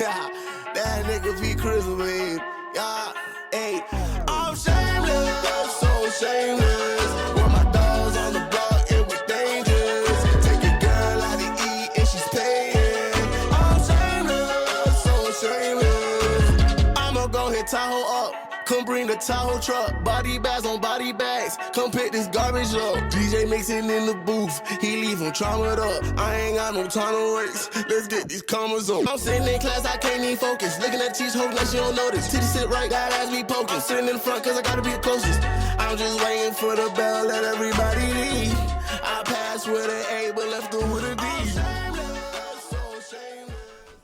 That nigga be crispy. Yeah, hey. I'm shameless, so shameless. With my dogs on the block, it was dangerous. Take your girl out to eat and she's paying. I'm shameless, so shameless. I'ma go hit Tahoe up. Come bring the Tahoe truck, body bags on body bags. Come pick this garbage up. DJ mixing in the booth, he leave him traumatized up. I ain't got no time to waste. Let's get these commas up. I'm sitting in class, I can't even focus. Looking at teach, hoping that she don't notice. Titty sit right, got ass be poking. Sitting in front, cause I gotta be the closest. I'm just waiting for the bell, let everybody leave. I passed with an A, but left her with a D.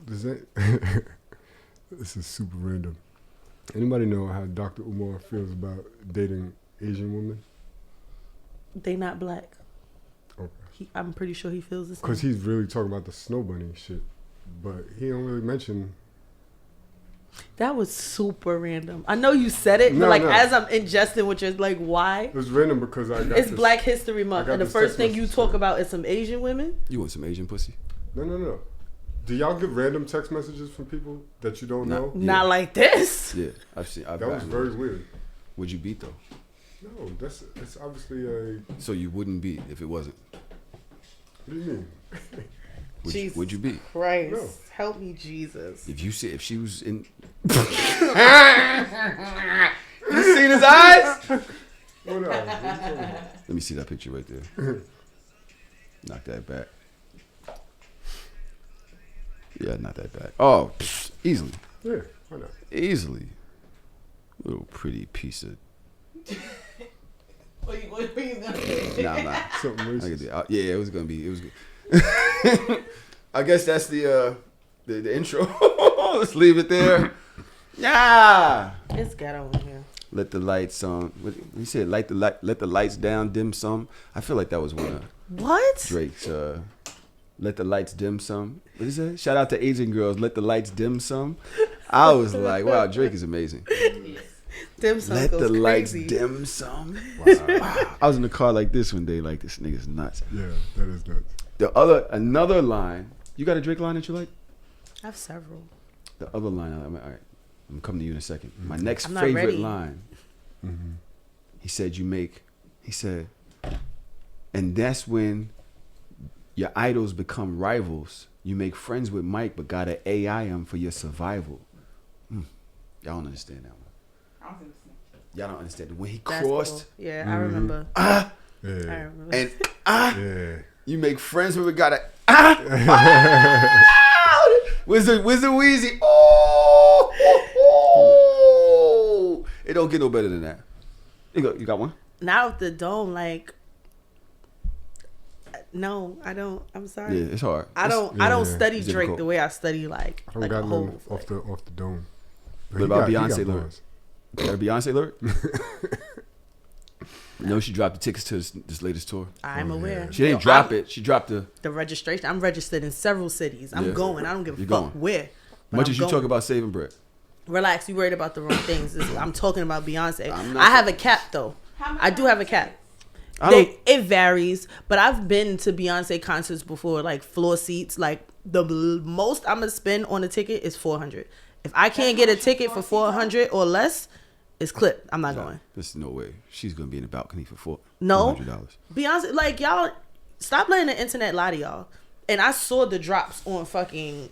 Does that? This is super random. Anybody know how Dr. Umar feels about dating Asian women? They not black. Okay. I'm pretty sure he feels the same. Because he's really talking about the snow bunny shit, but he don't really mention. That was super random. I know you said it, but as I'm ingesting what you're like, why? It was random because I got It's Black History Month, and the first thing you talk about is some Asian women? You want some Asian pussy? No. Do y'all get random text messages from people that you don't know? Not like this. Yeah, I've seen. That was very weird. Would you beat though? No, that's obviously a. So you wouldn't beat if it wasn't. What do you mean? Would you beat? Christ, No. help me, Jesus. If she was in. You seen his eyes? What else? Let me see that picture right there. Knock that back. Yeah, not that bad. Oh, easily. Yeah, why not? Easily. Little pretty piece of. What are you gonna say? Nah. Something racist. Yeah, it was gonna be. It was good. I guess that's the intro. Let's leave it there. Yeah. It's ghetto in here. Let the lights on. What you said? Let the lights down. Dim some. I feel like that was one of What? Drake's. Let the lights dim some. What is that? Shout out to Asian girls. Let the lights dim some. I was like, wow, Drake is amazing. Dim sum Let goes the crazy. lights dim some. Wow. I was in the car like this one day, like this nigga's nuts. Yeah, that is nuts. Another line. You got a Drake line that you like? I have several. The other line. All right, I'm coming to you in a second. My next I'm not favorite ready. line. Mm-hmm. He said, and that's when your idols become rivals. You make friends with Mike, but gotta AI him for your survival. Y'all don't understand that one. I don't understand. Y'all don't understand. When he That's crossed. cool. Yeah, I remember. Yeah. I remember. And Yeah. you make friends with, we gotta. Wizard Weezy. Oh. It don't get no better than that. You got one? Now with the dome, like, no, I don't. I'm sorry. Yeah, it's hard. I don't study It's Drake difficult. the way I study like I don't a got whole. none off the dome. What about Beyonce lyrics? Got a Beyonce lyric? No, she dropped the tickets to this latest tour. I'm aware. She didn't drop it. She dropped the registration. I'm registered in several cities. I'm Yeah. going. I don't give a You're fuck going. where. but Much I'm as you going. talk about saving bread. Relax. You worried about the wrong things. I'm talking about Beyonce. I'm not- I have a cap though. I do have a cap. It varies, but I've been to Beyonce concerts before, like floor seats. Like the most I'm gonna spend on a ticket is $400. If I can't get a ticket for $400 or less, it's clipped. I'm not going. There's no way she's gonna be in the balcony for No. $400. Beyonce, like y'all, stop letting the internet lie to y'all. And I saw the drops on fucking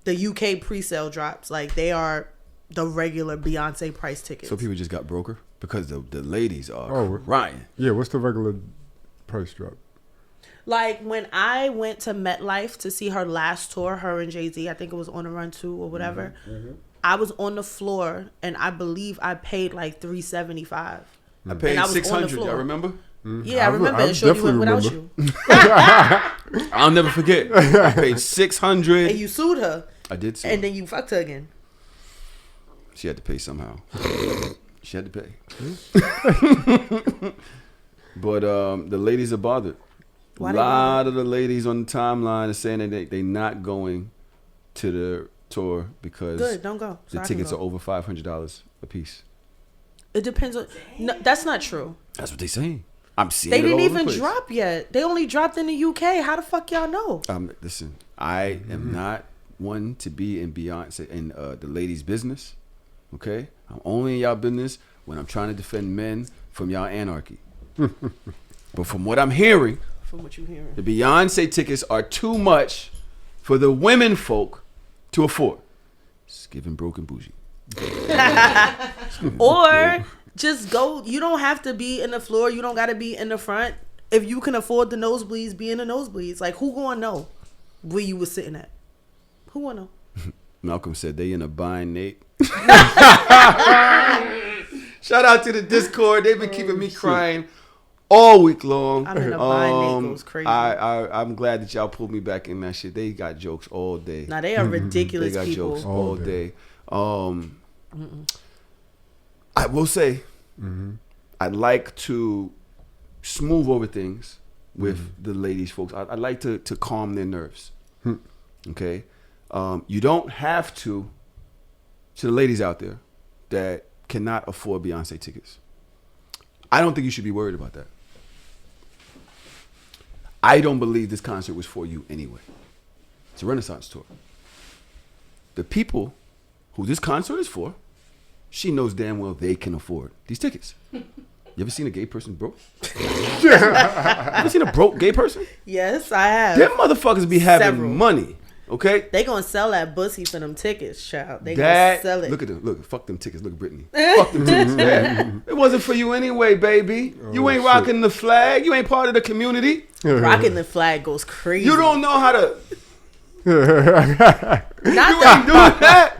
the UK pre-sale drops. Like they are the regular Beyonce price tickets. So people just got broker because the ladies are crying. Yeah, what's the regular price drop? Like when I went to MetLife to see her last tour, her and Jay-Z, I think it was On the Run 2 or whatever. Mm-hmm. I was on the floor and I believe I paid like $375. I paid $600. I remember. Yeah, I remember. And Shorty went without you. I'll never forget. I paid $600. And you sued her. I did sue. And then you fucked her again. She had to pay somehow. She had to pay. But the ladies are bothered. Why a lot of the ladies on the timeline are saying that they not going to the tour because Good, don't go. The tickets are over $500 a piece. It depends on. No, that's not true. That's what they saying. I'm seeing. They it didn't all over the even place. drop yet. They only dropped in the UK. How the fuck y'all know? Listen, I am not one to be in Beyonce and the ladies' business. Okay, I'm only in y'all business when I'm trying to defend men from y'all anarchy. But from what I'm hearing, From what you hearing, the Beyonce tickets are too much for the women folk to afford. It's giving Broke And Boujee. or just go. You don't have to be in the floor. You don't got to be in the front. If you can afford the nosebleeds, be in the nosebleeds. Like, who gonna know where you was sitting at? Who gonna know? Malcolm said they in a bind, Nate. Shout out to the Discord. They've been keeping me crying all week long. I'm in a bind. Nate goes crazy. I'm glad that y'all pulled me back in that shit. They got jokes all day. Now they are ridiculous They got people. jokes all day. I will say, I'd like to smooth over things with the ladies, folks. I'd like to calm their nerves. Okay? You don't have to the ladies out there that cannot afford Beyonce tickets. I don't think you should be worried about that. I don't believe this concert was for you anyway. It's a Renaissance tour. The people who this concert is for, she knows damn well they can afford these tickets. You ever seen a gay person broke? You ever seen a broke gay person? Yes, I have. Them motherfuckers be having Several. money, okay? They gonna sell that pussy for them tickets, child. They gonna sell it. Look at them. Look, fuck them tickets. Look at Brittany. Fuck them tickets. Man. It wasn't for you anyway, baby. You ain't rocking the flag. You ain't part of the community. Rocking the flag goes crazy. You don't know how to. Not You ain't doing that.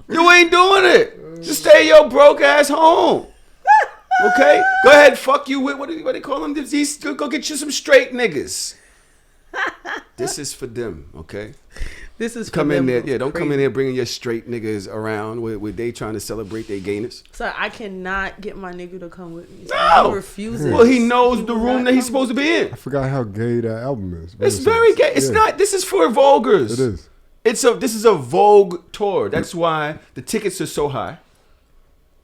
You ain't doing it. Just stay your broke ass home. Okay? Go ahead, fuck you with what do they call them? These go get you some straight niggas. This is for them, okay? This is Come for in them. there, yeah. Don't come in Crazy. there bringing your straight niggas around where they trying to celebrate their gayness. So I cannot get my nigga to come with me. So No. he refuses. Well, he knows the will room not that he's come. supposed to be in. I forgot how gay that album is. It's very gay. It's not. This is for vulgars. It is. This is a Vogue tour. That's why the tickets are so high.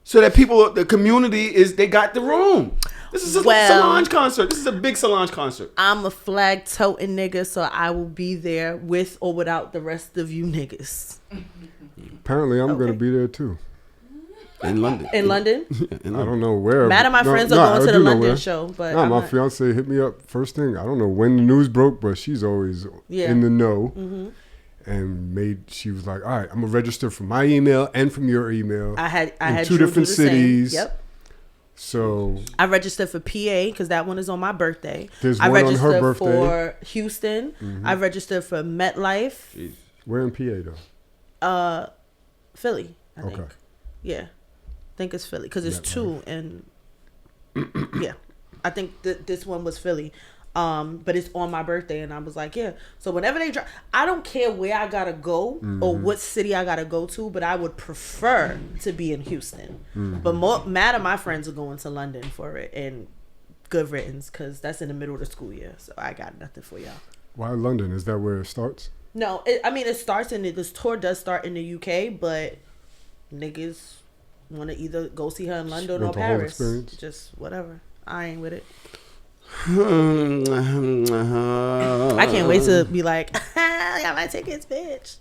So that people, the community they got the room. This is a Solange concert. This is a big Solange concert. I'm a flag toting nigga, so I will be there with or without the rest of you niggas. Apparently, I'm going to be there too. In London. In London? I don't know where. Matt and my friends are going to the London show, but No, I'm my not. fiance hit me up first thing. I don't know when the news broke, but she's always in the know. And she was like, all right, I'm gonna register from my email and from your email. I had two Drew different do the same. cities. Yep. So I registered for PA because that one is on my birthday. There's I one on registered her birthday. for Houston. I registered for MetLife. where in PA though? Philly, I think. Okay. Yeah. I think it's Philly because it's two and yeah. I think this one was Philly. But it's on my birthday and I was like, yeah. So whenever they drop, I don't care where I gotta go or what city I gotta go to, but I would prefer to be in Houston. But Matt and my friends are going to London for it and good riddance because that's in the middle of the school year. So I got nothing for y'all. Why London? Is that where it starts? No, it starts this tour does start in the UK, but niggas want to either go see her in London or Want the whole Paris. experience? Just whatever. I ain't with it. I I can't wait to be like, I got my tickets, bitch.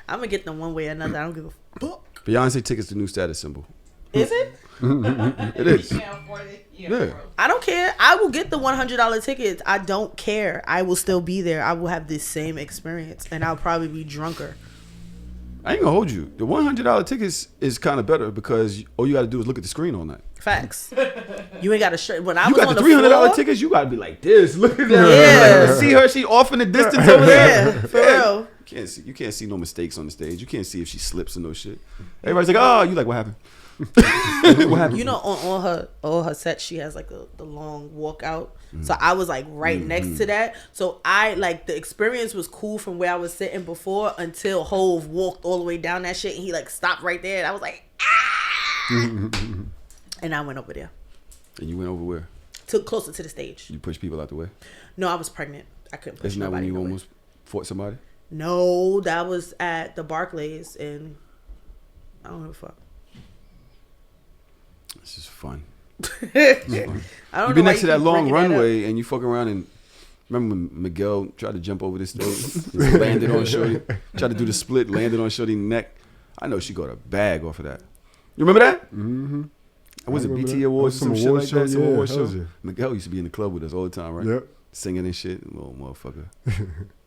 I'm gonna get them one way or another. I don't give a fuck. Beyonce tickets the new status symbol. Is it? It is. You can't afford it. Yeah. I don't care. I will get the $100 tickets. I don't care. I will still be there. I will have this same experience, and I'll probably be drunker. I ain't gonna hold you. The $100 tickets is kind of better because all you got to do is look at the screen all night. Facts. You ain't got to shirt. When I You was got on the the $300 floor, tickets. You got to be like this. Look at that. Yeah. Like, see her? She off in the distance over there. Yeah, for real. You can't see no mistakes on the stage. You can't see if she slips or no shit. Everybody's like, oh, you like what happened? What happened? You know, on her set, she has like the long walkout. So I was like right next to that. So the experience was cool from where I was sitting before until Hove walked all the way down that shit and he like stopped right there. And I was like, ah! And I went over there. And you went over where? Closer to the stage. You pushed people out the way. No, I was pregnant. I couldn't push Isn't that when nobody. you nowhere. almost fought somebody? No, that was at the Barclays and I don't know fuck. This is fun. I don't You've know been why next to you that keep long bringing that up. runway and you fuck around and Remember when Miguel tried to jump over this thing, landed on Shorty, tried to do the split, landed on Shorty's neck. I know she got a bag off of that. You remember that? Mm-hmm. Was it BT that. Awards or some shit like that? Some award show. Yeah. Miguel used to be in the club with us all the time, right? Yep. Singing and shit. Little motherfucker.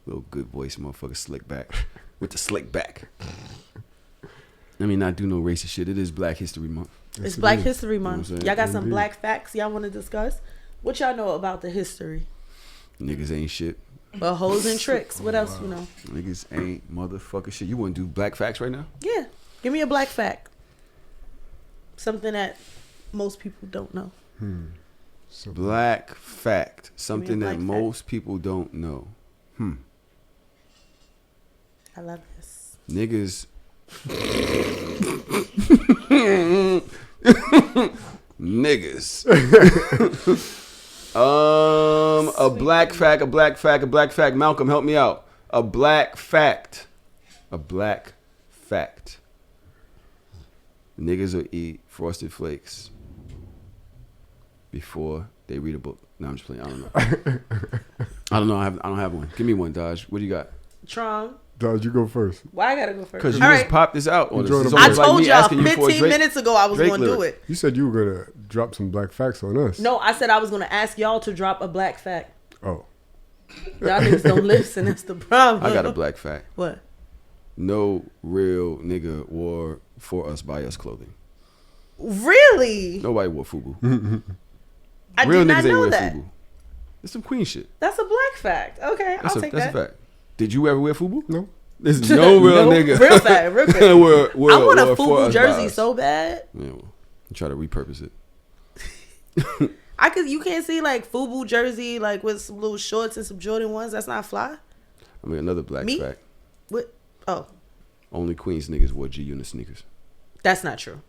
Little good voice motherfucker, slick back. With the slick back. I mean, not do no racist shit. It is Black History Month. It's Black History Month. You know y'all got some black facts y'all want to discuss? What y'all know about the history? Niggas ain't shit. But hoes and tricks. What else you know? Niggas ain't motherfucker shit. You want to do black facts right now? Yeah. Give me a black fact. Something that most people don't know. So Black fact. Something black that most people don't know. I love this. Niggas. Niggas. A black fact. Malcolm, help me out. A black fact. Niggas will eat Frosted Flakes before they read a book. No, I'm just playing. I don't know. I don't have one. Give me one, Dodge. What do you got? Tron. Dodge, you go first. Why I gotta go first? Because you just popped this out on us. I told y'all 15 minutes ago I was going to do it. You said you were going to drop some black facts on us. No, I said I was going to ask y'all to drop a black fact. Oh. Y'all niggas don't listen. That's the problem. I got a black fact. What? No real nigga wore for us by us clothing. Really? Nobody wore FUBU. I Real did niggas not know ain't wear that. FUBU. It's some queen shit. That's a black fact. Okay, I'll take that. That's a fact. Did you ever wear FUBU? No. There's no real nigga. Real fact. Real fact. I I want a FUBU jersey so bad. Yeah, well, try to repurpose it. You can't see like FUBU jersey like with some little shorts and some Jordan ones. That's not fly. I mean, another black fact. What? Oh. Only Queens niggas wore G-Unit sneakers. That's not true.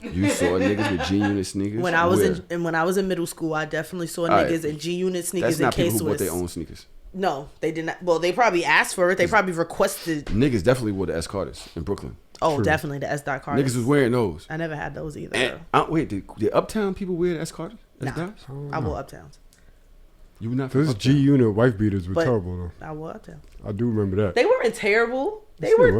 You saw niggas with G-Unit sneakers? When I was in middle school, I definitely saw niggas in G-Unit sneakers and K-Swiss. That's not people who bought their own sneakers. No, they did not. Well, they probably asked for it. They probably requested. Niggas definitely wore the S Carters in Brooklyn. Oh, definitely the S. Carters. Niggas was wearing those. I never had those either. Wait, did Uptown people wear the S Carters? Nah, I wore Uptowns. You were not. Those G-Unit wife beaters were terrible though. I wore Uptown. I do remember that. They weren't terrible. They were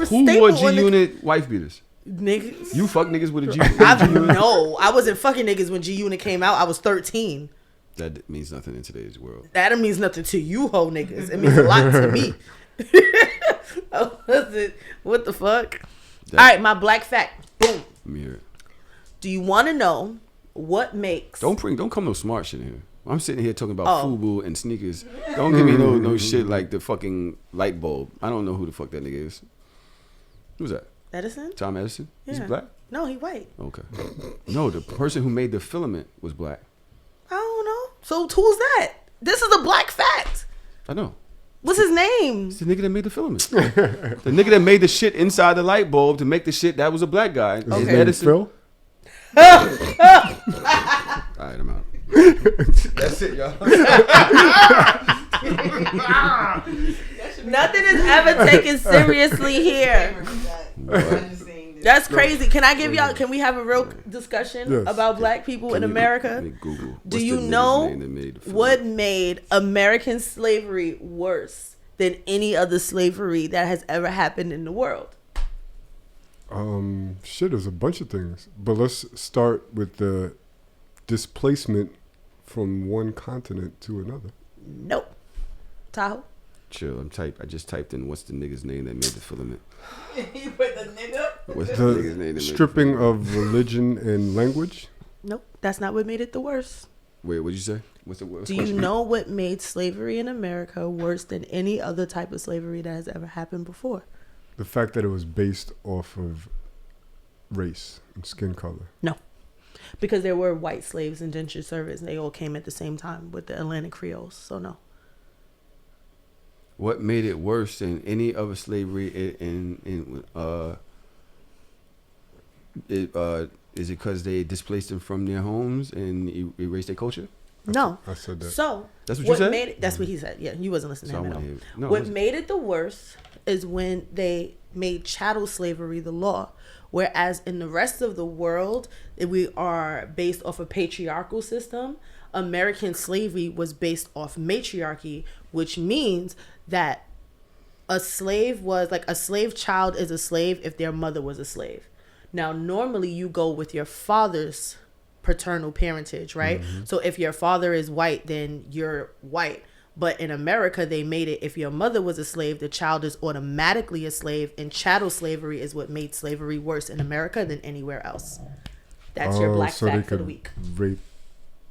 Who wore G-Unit wife beaters? Niggas. You fuck niggas with a G-Unit? No, I wasn't fucking niggas when G-Unit came out. I was 13. That means nothing in today's world. That means nothing to you, ho niggas. It means a lot to me. What the fuck? All right, my black fact. Boom. Let me hear it. Do you want to know what makes? Don't come no smart shit in here. I'm sitting here talking about FUBU and sneakers. Don't give me no shit like the fucking light bulb. I don't know who the fuck that nigga is. Who's that? Edison? Tom Edison? Yeah. He's black? No, he white. Okay. No, the person who made the filament was black. I don't know. So who's that? This is a black fact. I know. What's his name? It's the nigga that made the filament. The nigga that made the shit inside the light bulb to make the shit, that was a black guy. Okay. Edison. Phil? All right, I'm out. That's it, y'all. Nothing is ever taken seriously here. That's crazy. Can I give y'all? Can we have a real discussion about black people in America? Google. Do you know what made American slavery worse than any other slavery that has ever happened in the world? There's a bunch of things, but let's start with the displacement from one continent to another. Nope. Tahoe. Chill. I just typed in what's the nigga's name that made the filament. You put the nigga? What's the nigga's name that stripping of religion and language? Nope. That's not what made it the worst. Wait, what'd you say? What's the Do you know what made slavery in America worse than any other type of slavery that has ever happened before? The fact that it was based off of race and skin color. No. Because there were white slaves in indentured service and they all came at the same time with the Atlantic Creoles. So no. What made it worse than any other slavery is it because they displaced them from their homes and erased their culture? No. I said that. So that's what you said? Made it, that's what he said. Yeah, you wasn't listening to him at all. No, what made it the worst is when they made chattel slavery the law. Whereas in the rest of the world, we are based off a patriarchal system. American slavery was based off matriarchy, which means that a slave child is a slave if their mother was a slave. Now, normally you go with your father's paternal parentage, right? Mm-hmm. So if your father is white, then you're white. But in America, they made it if your mother was a slave, the child is automatically a slave. And chattel slavery is what made slavery worse in America than anywhere else. That's your black fact for the week. Rape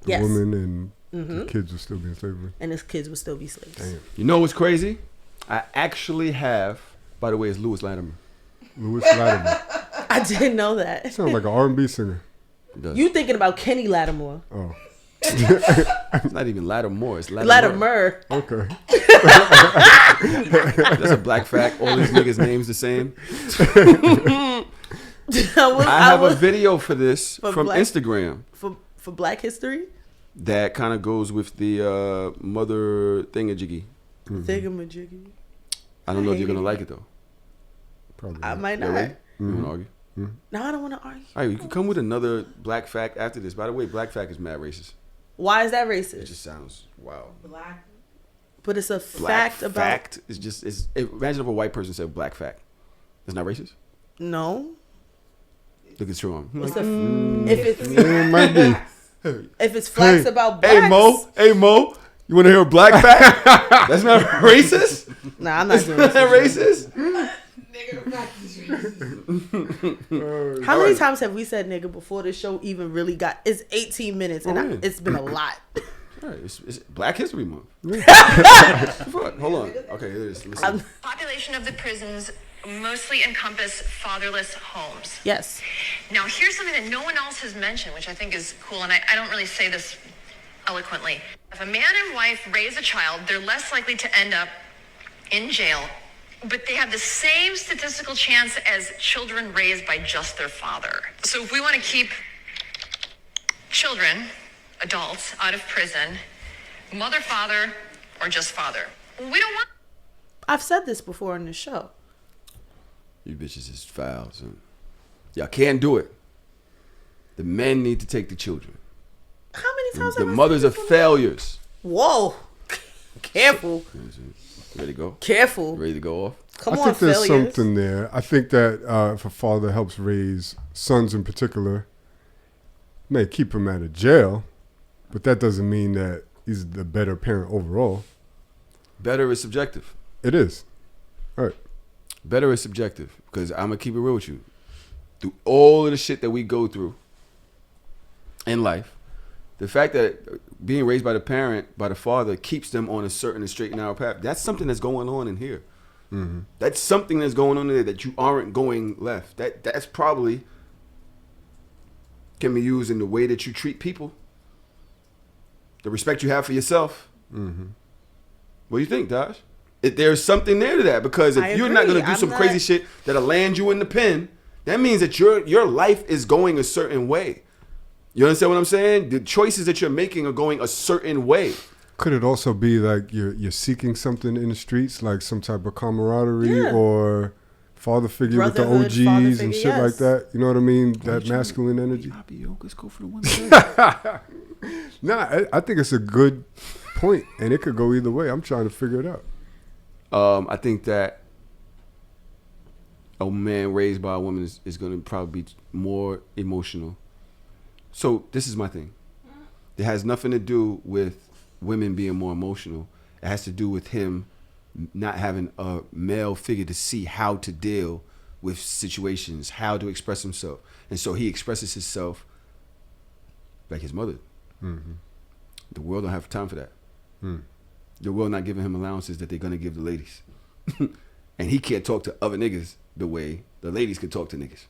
the woman and the kids would still be in slavery. And his kids would still be slaves. Damn. You know what's crazy? I actually have, by the way, it's Lewis Latimer. Lewis Latimer. I didn't know that. He sounds like an R&B singer. You thinking about Kenny Lattimore. Oh. It's not even Lattimore, it's Latimer. Okay. That's a black fact. All these niggas' names the same. I have a video for this from Instagram. For Black History? That kind of goes with the mother thingamajiggy. Mm-hmm. Thingamajiggy. I don't know if you're going to like it, though. Probably. I might not. Mm-hmm. You want to argue? Mm-hmm. No, I don't want to argue. All right, you can come with another black fact after this. By the way, black fact is mad racist. Why is that racist? It just sounds wow. Black. But it's a black fact about. Fact is just imagine if a white person said black fact. That's not racist. No. Look at your arm. If it's facts about blacks. Hey Mo, you want to hear a black fact? That's not racist. Nah, I'm not doing that. Racist. Nigga, practice racist. How many times have we said nigga before the show even really got? It's 18 minutes and it's been a lot. All right, it's Black History Month. Fuck, hold on. Okay, here it is. Listen. Population of the prisons mostly encompass fatherless homes. Yes. Now, here's something that no one else has mentioned, which I think is cool, and I don't really say this eloquently. If a man and wife raise a child, they're less likely to end up in jail, but they have the same statistical chance as children raised by just their father. So if we want to keep children, adults, out of prison, mother, father, or just father, we don't want... I've said this before in the show. You bitches is foul, son. Y'all can't do it. The men need to take the children. How many times the mothers are failures. Whoa. Careful. Ready to go? Careful. Ready to go off? Come on, I think there's failures. something there. I think that if a father helps raise sons in particular, may keep him out of jail, but that doesn't mean that he's the better parent overall. Better is subjective. It is. All right. Better is subjective, because I'm going to keep it real with you. Through all of the shit that we go through in life, the fact that being raised by the parent, by the father, keeps them on a certain and straight and narrow path, that's something that's going on in here. Mm-hmm. That's something that's going on in there that you aren't going left. That's probably can be used in the way that you treat people, the respect you have for yourself. Mm-hmm. What do you think, Dash? There's something there to that, because if you're not going to do some crazy shit that'll land you in the pen, that means that your life is going a certain way. You understand what I'm saying? The choices that you're making are going a certain way. Could it also be like you're seeking something in the streets, like some type of camaraderie or father figure Brotherhood, with the OGs and shit like that? You know what I mean? That masculine energy. Let's go for the one. Nah, I think it's a good point, and it could go either way. I'm trying to figure it out. I think that a man raised by a woman is going to probably be more emotional. So this is my thing. It has nothing to do with women being more emotional. It has to do with him not having a male figure to see how to deal with situations, how to express himself. And so he expresses himself like his mother. Mm-hmm. The world don't have time for that. The world not giving him allowances that they're going to give the ladies. And he can't talk to other niggas the way the ladies can talk to niggas.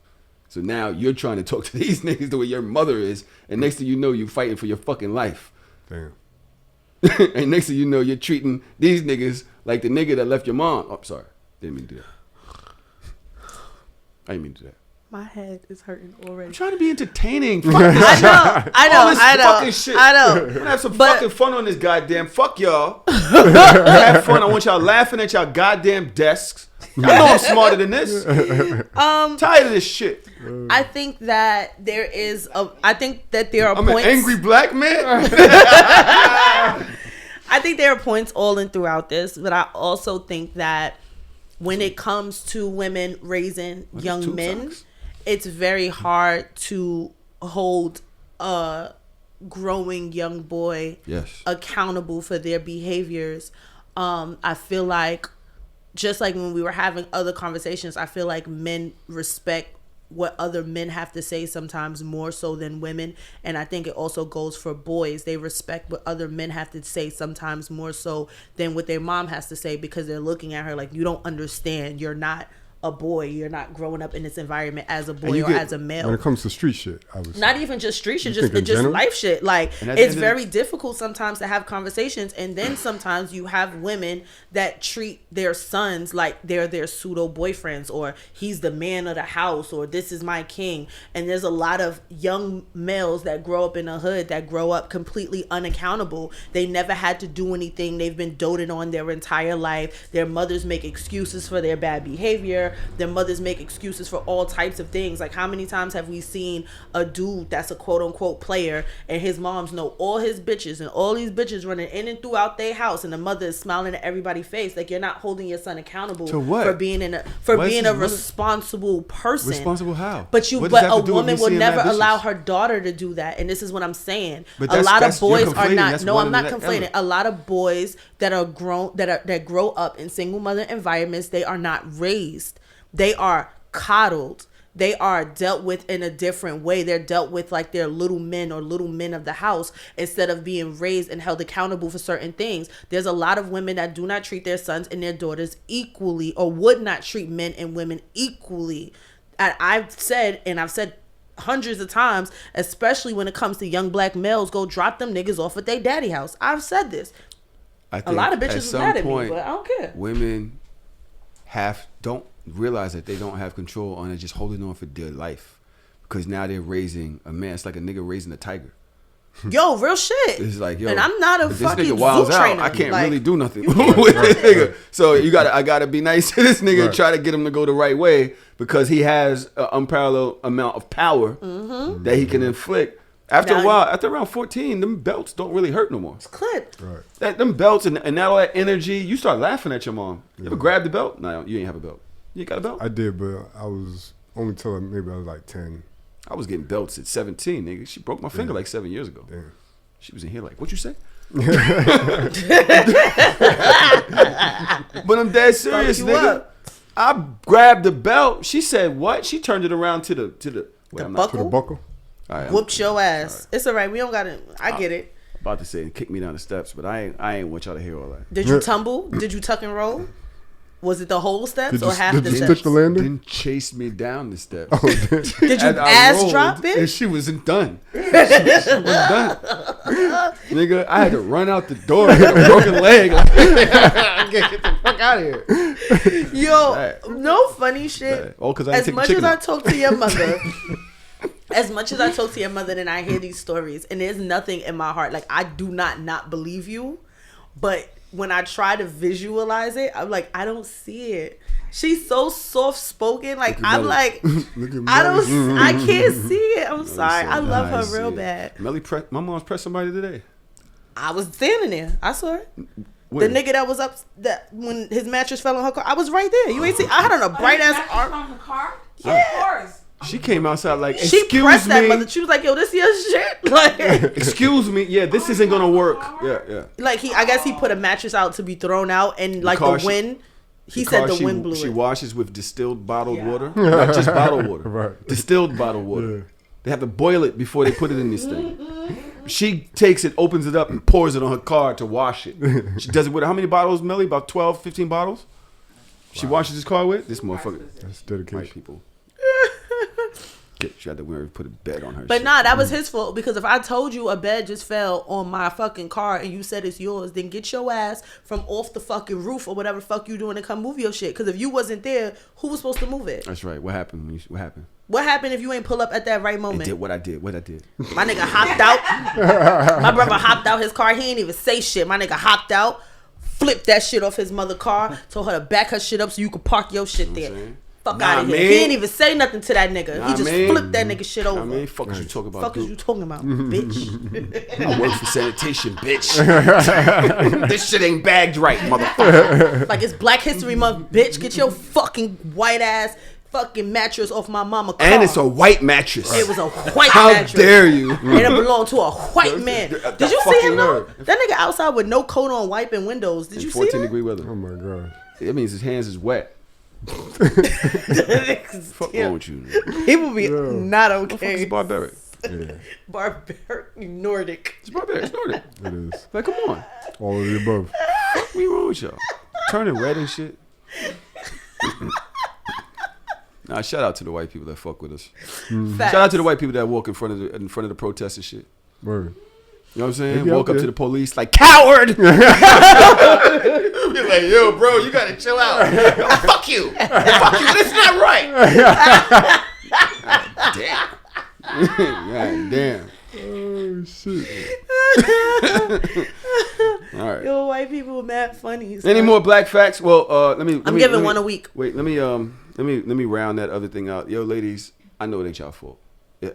So now you're trying to talk to these niggas the way your mother is, and next thing you know, you're fighting for your fucking life. Damn. And next thing you know, you're treating these niggas like the nigga that left your mom. Oh, sorry. Didn't mean to do that. I didn't mean to do that. My head is hurting already. I'm trying to be entertaining. I know. Fucking shit. I know. We're gonna have some fucking fun on this goddamn. Fuck y'all. Have fun. I want y'all laughing at y'all goddamn desks. I know I'm smarter than this. Tired of this shit. I think that there are I'm points. an angry black man. I think there are points all in throughout this, but I also think that when it comes to women raising young men, it's very hard to hold a growing young boy accountable for their behaviors. I feel like, just like when we were having other conversations, I feel like men respect what other men have to say sometimes more so than women. And I think it also goes for boys. They respect what other men have to say sometimes more so than what their mom has to say, because they're looking at her like, you don't understand. You're not a boy. You're not growing up in this environment as a boy or as a male. When it comes to street shit, I was not even just street shit, just life shit. Like, it's very difficult sometimes to have conversations, and then sometimes you have women that treat their sons like they're their pseudo boyfriends, or he's the man of the house, or this is my king. And there's a lot of young males that grow up in the hood that grow up completely unaccountable. They never had to do anything. They've been doted on their entire life. Their mothers make excuses for their bad behavior. Their mothers make excuses for all types of things. Like, how many times have we seen a dude that's a quote unquote player and his moms know all his bitches and all these bitches running in and throughout their house, and the mother is smiling at everybody's face? Like, you're not holding your son accountable for being a responsible person. Responsible how? But a woman will never allow her daughter to do that. And this is what I'm saying. A lot of boys are not. No, I'm not complaining. A lot of boys that are grown, that grow up in single mother environments, they are not raised. They are coddled. They are dealt with in a different way. They're dealt with like they're little men or little men of the house, instead of being raised and held accountable for certain things. There's a lot of women that do not treat their sons and their daughters equally, or would not treat men and women equally. And I've said hundreds of times, especially when it comes to young black males, go drop them niggas off at their daddy house. I've said this. I think a lot of bitches is mad at me, but I don't care. Women don't realize that they don't have control on it, just holding on for dear life, because now they're raising a man. It's like a nigga raising a tiger. Yo, real shit. It's like, yo, and I'm not a fucking zoo trainer. I can't really do nothing with this nigga. So I gotta be nice to this nigga and try to get him to go the right way, because he has an unparalleled amount of power that he can inflict. After a while, after around 14, them belts don't really hurt no more. It's clipped. Right. Them belts and all that energy, you start laughing at your mom. You ever grab the belt? No, you ain't have a belt. You got a belt? I did, but I was only till maybe I was like 10. I was getting belts at 17, nigga. She broke my finger like 7 years ago. Damn. She was in here like, what you say? But I'm dead serious, nigga. I grabbed the belt. She said, what? She turned it around to the buckle? To the buckle? Right, whooped your ass. It's all right. We don't got to. I get it. About to say, kick me down the steps, but I ain't want y'all to hear all that. Did you tumble? Did you tuck and roll? Was it the whole steps or half the steps? Did you stick the landing? Didn't chase me down the steps. Oh, did you ass drop it? And she wasn't done. She wasn't done. Nigga, I had to run out the door with a broken leg. Like, get the fuck out of here. Yo, no funny shit. Oh, because as much as I talk to your mother. As much as I talk to your mother and I hear these stories, and there's nothing in my heart, like, I do not believe you, but when I try to visualize it, I'm like, I don't see it. She's so soft spoken, like, I'm like, I can't see it. I'm sorry. I love her real bad. Melly, my mom's pressed somebody today. I was standing there. I saw it. When? The nigga that was up, that when his mattress fell on her car, I was right there. You ain't see? I had on a bright ass arm. On the car? Yeah. Of course. She came outside like, she excuse pressed me. That mother. She was like, yo, this your shit? Like, excuse me. Yeah, this isn't going to work. Yeah. Like, I guess he put a mattress out to be thrown out, and like the wind, he said the wind blew it. She washes with distilled bottled water. Not just bottled water. Right. Distilled bottled water. Yeah. They have to boil it before they put it in this thing. She takes it, opens it up, and pours it on her car to wash it. She does it with how many bottles, Melly? About 12, 15 bottles? She washes his car with? This motherfucker. That's dedication. White people. She had to put a bed on her. But nah, that was his fault, because if I told you a bed just fell on my fucking car and you said it's yours, then get your ass from off the fucking roof or whatever the fuck you doing to come move your shit. Because if you wasn't there, who was supposed to move it? That's right. What happened? What happened? What happened if you ain't pull up at that right moment? I did what I did. My nigga hopped out. My brother hopped out his car. He ain't even say shit. My nigga hopped out, flipped that shit off his mother's car, told her to back her shit up so you could park your shit there. Fuck out of here. He didn't even say nothing to that nigga. He just flipped that nigga shit over. Fuck is you talking about? Fuck is you talking about, bitch? I work for sanitation, bitch. This shit ain't bagged right, motherfucker. Like it's Black History Month, bitch. Get your fucking white ass fucking mattress off my mama car. And it's a white mattress. It was a white mattress. How dare you? And it belonged to a white man. Did you see him though? That nigga outside with no coat on wiping windows. Did you see that? 14-degree weather. Oh my god. It means his hands is wet. Fuck wrong with you? People be not okay. It's barbaric. Yeah. Barbaric Nordic. It's barbaric. It's Nordic. It is. Like, come on. All of the above. Fuck me wrong with y'all? Turning red and shit. Nah, shout out to the white people that fuck with us. Shout out to the white people that walk in front of the protests and shit. Word. You know what I'm saying? Maybe Walk up there. to the police like, coward! You're like, yo, bro, you gotta chill out. Yo, fuck you. Fuck you. That's not right. God damn. God damn. Oh shit. All right. Yo, white people mad funny. Any more black facts? Well, I'm giving one a week. Wait, let me round that other thing out. Yo, ladies, I know it ain't y'all fault.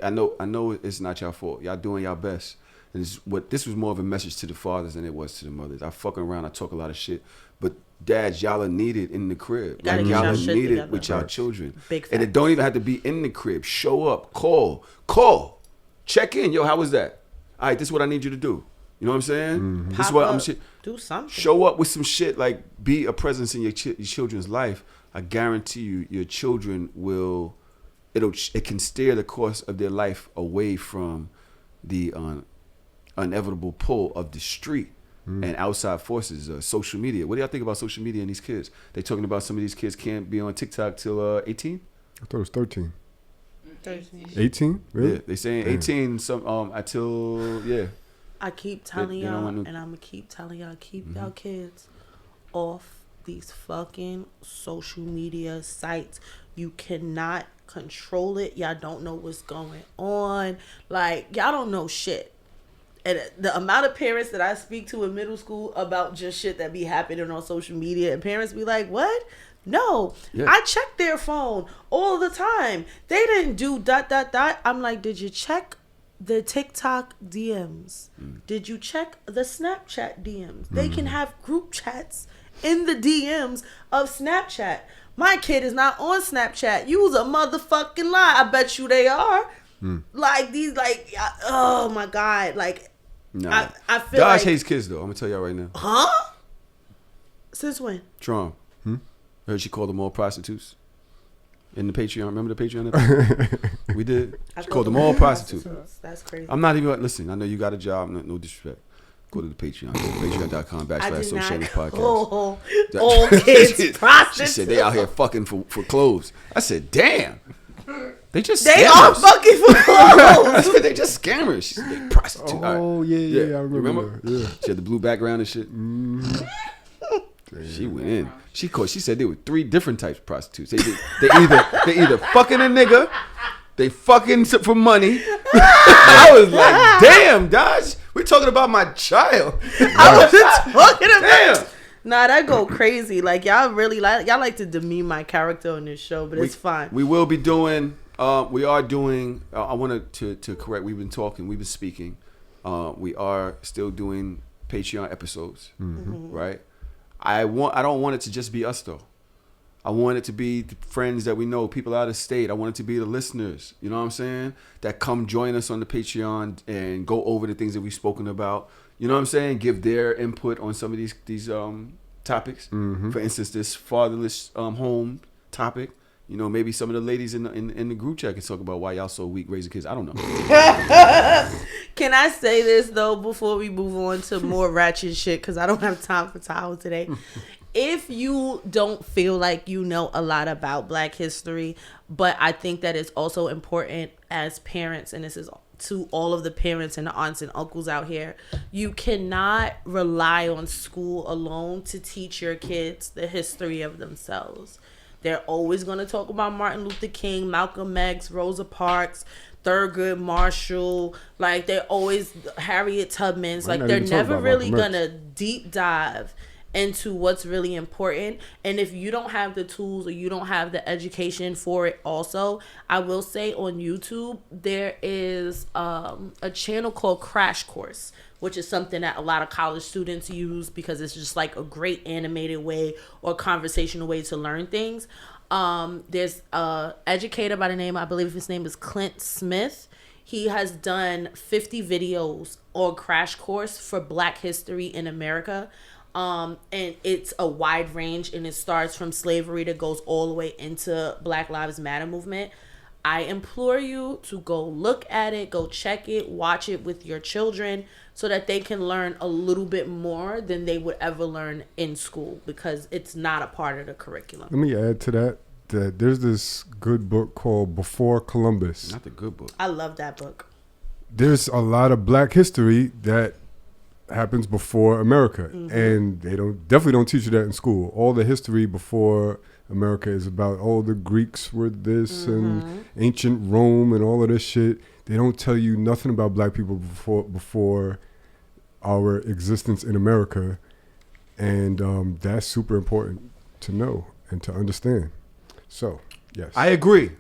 I know it's not y'all fault. Y'all doing y'all best. And this was more of a message to the fathers than it was to the mothers. I fucking around, I talk a lot of shit, but dads, y'all are needed in the crib. Like y'all are needed with y'all children. Big and it don't even have to be in the crib. Show up, call, check in. Yo, how was that? All right, this is what I need you to do. You know what I'm saying? Mm-hmm. This is what I'm do something. Show up with some shit, like be a presence in your children's life. I guarantee you, your children will. It can steer the course of their life away from the inevitable pull of the street and outside forces, social media. What do y'all think about social media and these kids? They talking about some of these kids can't be on TikTok till 18. I thought it was 13. 13. 18? Really? Yeah, they saying 18. Some until I keep telling They don't y'all, want and I'm gonna keep telling y'all, keep y'all kids off these fucking social media sites. You cannot control it. Y'all don't know what's going on. Like, y'all don't know shit. And the amount of parents that I speak to in middle school about just shit that be happening on social media, and parents be like, what? No, I check their phone all the time. They didn't do ... I'm like, did you check the TikTok DMs? Did you check the Snapchat DMs? They can have group chats in the DMs of Snapchat. My kid is not on Snapchat. You's a motherfucking lie. I bet you they are. Like these, like, oh my God, like. Nah. I feel Dodge like hates kids though. I'm gonna tell y'all right now. Huh? Since when? Tron. I heard she called them all prostitutes. In the Patreon. Remember the Patreon episode? We did. She called them all prostitutes. That's crazy. I'm not even, listen, I know you got a job. No disrespect. Go to the Patreon. Patreon.com/So Shameless Podcast. All kids prostitutes. She said they out here fucking for clothes. I said, damn. They just They scammers. are fucking for clothes. They just scammers. She said they prostitute. Oh, yeah, I remember. That. Yeah. She had the blue background and shit. She went in. She said there were 3 different types of prostitutes. They either fucking a nigga, they fucking for money. I was like, damn, Dodge, we're talking about my child. I wasn't talking about. Damn. Nah, that go crazy. Like y'all really like to demean my character on this show, but it's fine. We will be doing. We are doing. I wanted to correct. We've been speaking. We are still doing Patreon episodes, right? I don't want it to just be us though. I want it to be the friends that we know, people out of state. I want it to be the listeners, you know what I'm saying, that come join us on the Patreon and go over the things that we've spoken about. You know what I'm saying? Give their input on some of these topics. For instance, this fatherless home topic. You know, maybe some of the ladies in the group chat can talk about why y'all so weak raising kids. I don't know. Can I say this though before we move on to more ratchet shit? Because I don't have time for Tahoe today. If you don't feel like you know a lot about Black history, but I think that it's also important as parents, and this is to all of the parents and the aunts and uncles out here, you cannot rely on school alone to teach your kids the history of themselves. They're always going to talk about Martin Luther King, Malcolm X, Rosa Parks, Thurgood Marshall, like they're always Harriet Tubman's, like they're never really going to deep dive into what's really important. And if you don't have the tools or you don't have the education for it also, I will say on YouTube there is a channel called Crash Course, which is something that a lot of college students use because it's just like a great animated way or conversational way to learn things. There's a educator by the name, I believe his name is Clint Smith. He has done 50 videos on Crash Course for Black history in America. And it's a wide range, and it starts from slavery that goes all the way into Black Lives Matter movement. I implore you to go look at it, go check it, watch it with your children so that they can learn a little bit more than they would ever learn in school, because it's not a part of the curriculum. Let me add to that there's this good book called Before Columbus. Not the good book. I love that book. There's a lot of Black history that happens before America, and they definitely don't teach you that in school. All the history before America is about, the Greeks were this and ancient Rome and all of this shit. They don't tell you nothing about Black people before our existence in America, and that's super important to know and to understand. So, yes. I agree.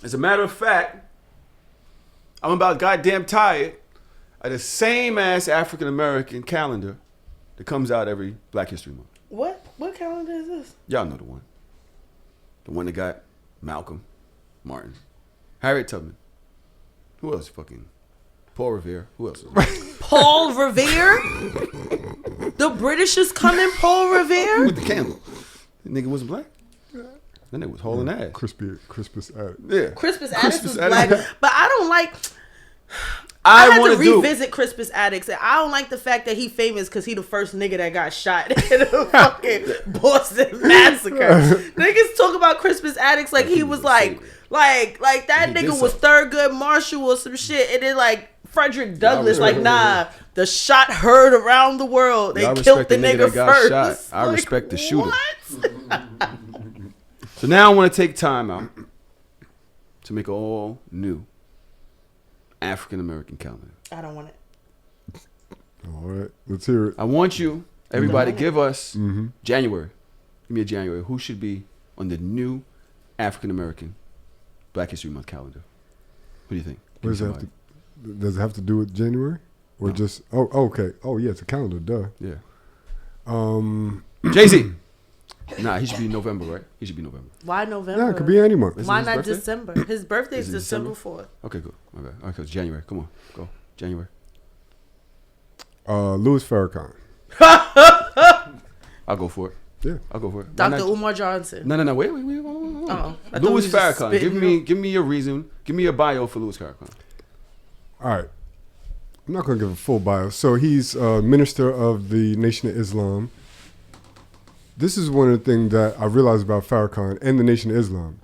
As a matter of fact, I'm about goddamn tired of the same ass African American calendar that comes out every Black History Month. What calendar is this? Y'all know the one. The one that got Malcolm, Martin, Harriet Tubman. Who else? Fucking Paul Revere. Who else? Paul Revere? The British is coming, Paul Revere? With the candle. The nigga wasn't black. That nigga was hauling ass. Crispus Attucks. Yeah. Crispus Attucks was Attucks. black, but I don't like. I had to revisit Crispus Attucks, and I don't like the fact that he famous because he the first nigga that got shot in a fucking Boston massacre. Niggas talk about Crispus Attucks like he was like that nigga was Thurgood Marshall or some shit, and then like Frederick Douglass, like nah, the shot heard around the world. They killed the nigga first. Shot. I respect the shooter. So now I want to take time out to make an all new African American calendar. I don't want it. All right, let's hear it. I want you, everybody, give us January. Give me a January. Who should be on the new African American Black History Month calendar? What do you think? Does it have to do with January? Or just, okay. Oh, yeah, it's a calendar, duh. Yeah. Jay-Z. Nah, he should be November, right? He should be November. Why November? Yeah, it could be any month. Why not December? His birthday is December 4th. Okay, good. Okay, all right, so January. Come on, go. January. Louis Farrakhan. I'll go for it. Yeah, I'll go for it. Dr. Umar Johnson. No. Wait. Oh, Louis Farrakhan. Give me a reason. Give me a bio for Louis Farrakhan. All right. I'm not going to give a full bio. So he's minister of the Nation of Islam. This is one of the things that I realized about Farrakhan and the Nation of Islam.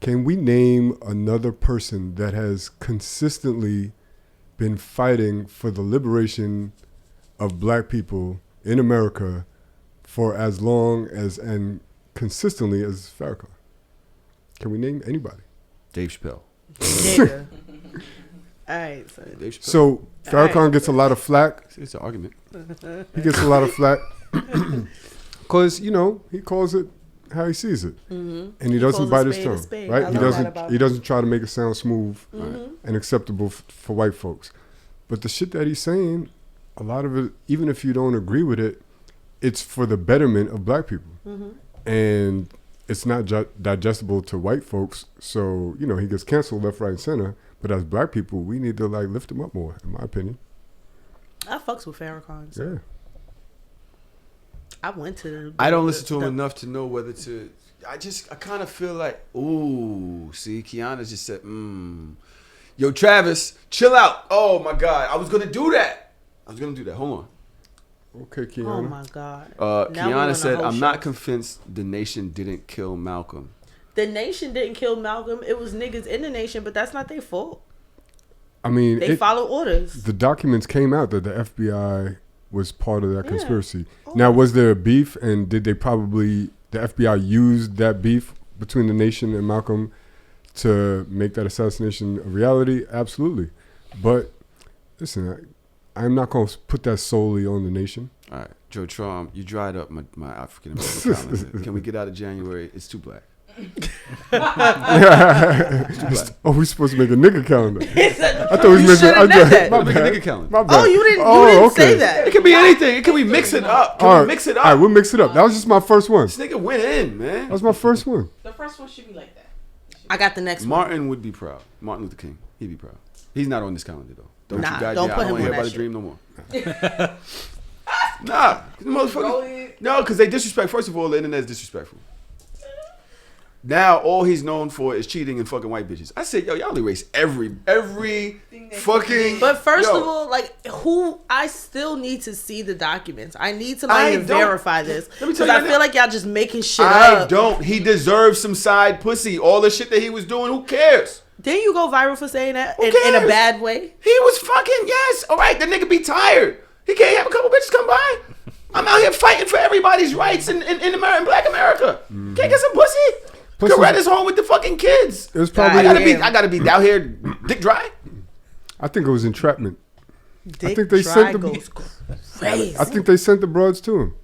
Can we name another person that has consistently been fighting for the liberation of Black people in America for as long as and consistently as Farrakhan? Can we name anybody? Dave Chappelle. Nigga. All right. So Farrakhan gets a lot of flack. It's an argument. He gets a lot of flack because, he calls it how he sees it. And he doesn't bite his tongue, right? He doesn't try to make it sound smooth and acceptable for white folks. But the shit that he's saying, a lot of it, even if you don't agree with it, it's for the betterment of Black people. And it's not digestible to white folks. So, he gets canceled left, right, and center. But as Black people, we need to lift him up more, in my opinion. I fucks with Farrakhan. So. Yeah. I went to. I don't listen to him enough to know whether to. I kind of feel like, ooh, see, Kiana just said, Yo, Travis, chill out. Oh my God, I was gonna do that. Hold on. Okay, Kiana. Oh my God. Kiana said, I'm not convinced the nation didn't kill Malcolm. The nation didn't kill Malcolm. It was niggas in the nation, but that's not their fault. I mean, they follow orders. The documents came out that the FBI was part of that conspiracy. Now, was there a beef, and did the FBI use that beef between the nation and Malcolm to make that assassination a reality? Absolutely. But listen, I'm not going to put that solely on the nation. All right, Joe Trump, you dried up my African American calendar. Can we get out of January? It's too black. Oh, we supposed to make a nigga calendar. I thought we You was making. should've done that. My Make a bad. nigga calendar. My bad. Oh, you didn't say It that. can be anything. It can we mix it up? Can we mix it up? All right, we'll mix it up. That was just my first one. This nigga went in, man. That was my first one. The first one should be like that. I got the next one. Martin would be proud. Martin Luther King. He'd be proud. He's not on this calendar though. Don't Nah, you guys? don't I put don't him want to hear on about that the dream no more. Nah, the motherfucker. No, because they disrespect. First of all, the internet is disrespectful. Now all he's known for is cheating and fucking white bitches. I said, yo, y'all erase every fucking. But first yo, of all, like, I still need to see the documents. I need to like verify this Let me because tell you I right feel now. like y'all just making shit I up. don't. He deserves some side pussy. All the shit that he was doing. Who cares? Didn't you go viral for saying that in a cares? bad way? He was fucking yes. All right, the nigga be tired. He can't have a couple bitches come by. I'm out here fighting for everybody's rights in Black America. Can't get some pussy. Coretta's home with the fucking kids. It was probably. I gotta be out here dick dry. I think it was entrapment. Dick think they dry sent the- goes crazy. I think they sent the broads to him.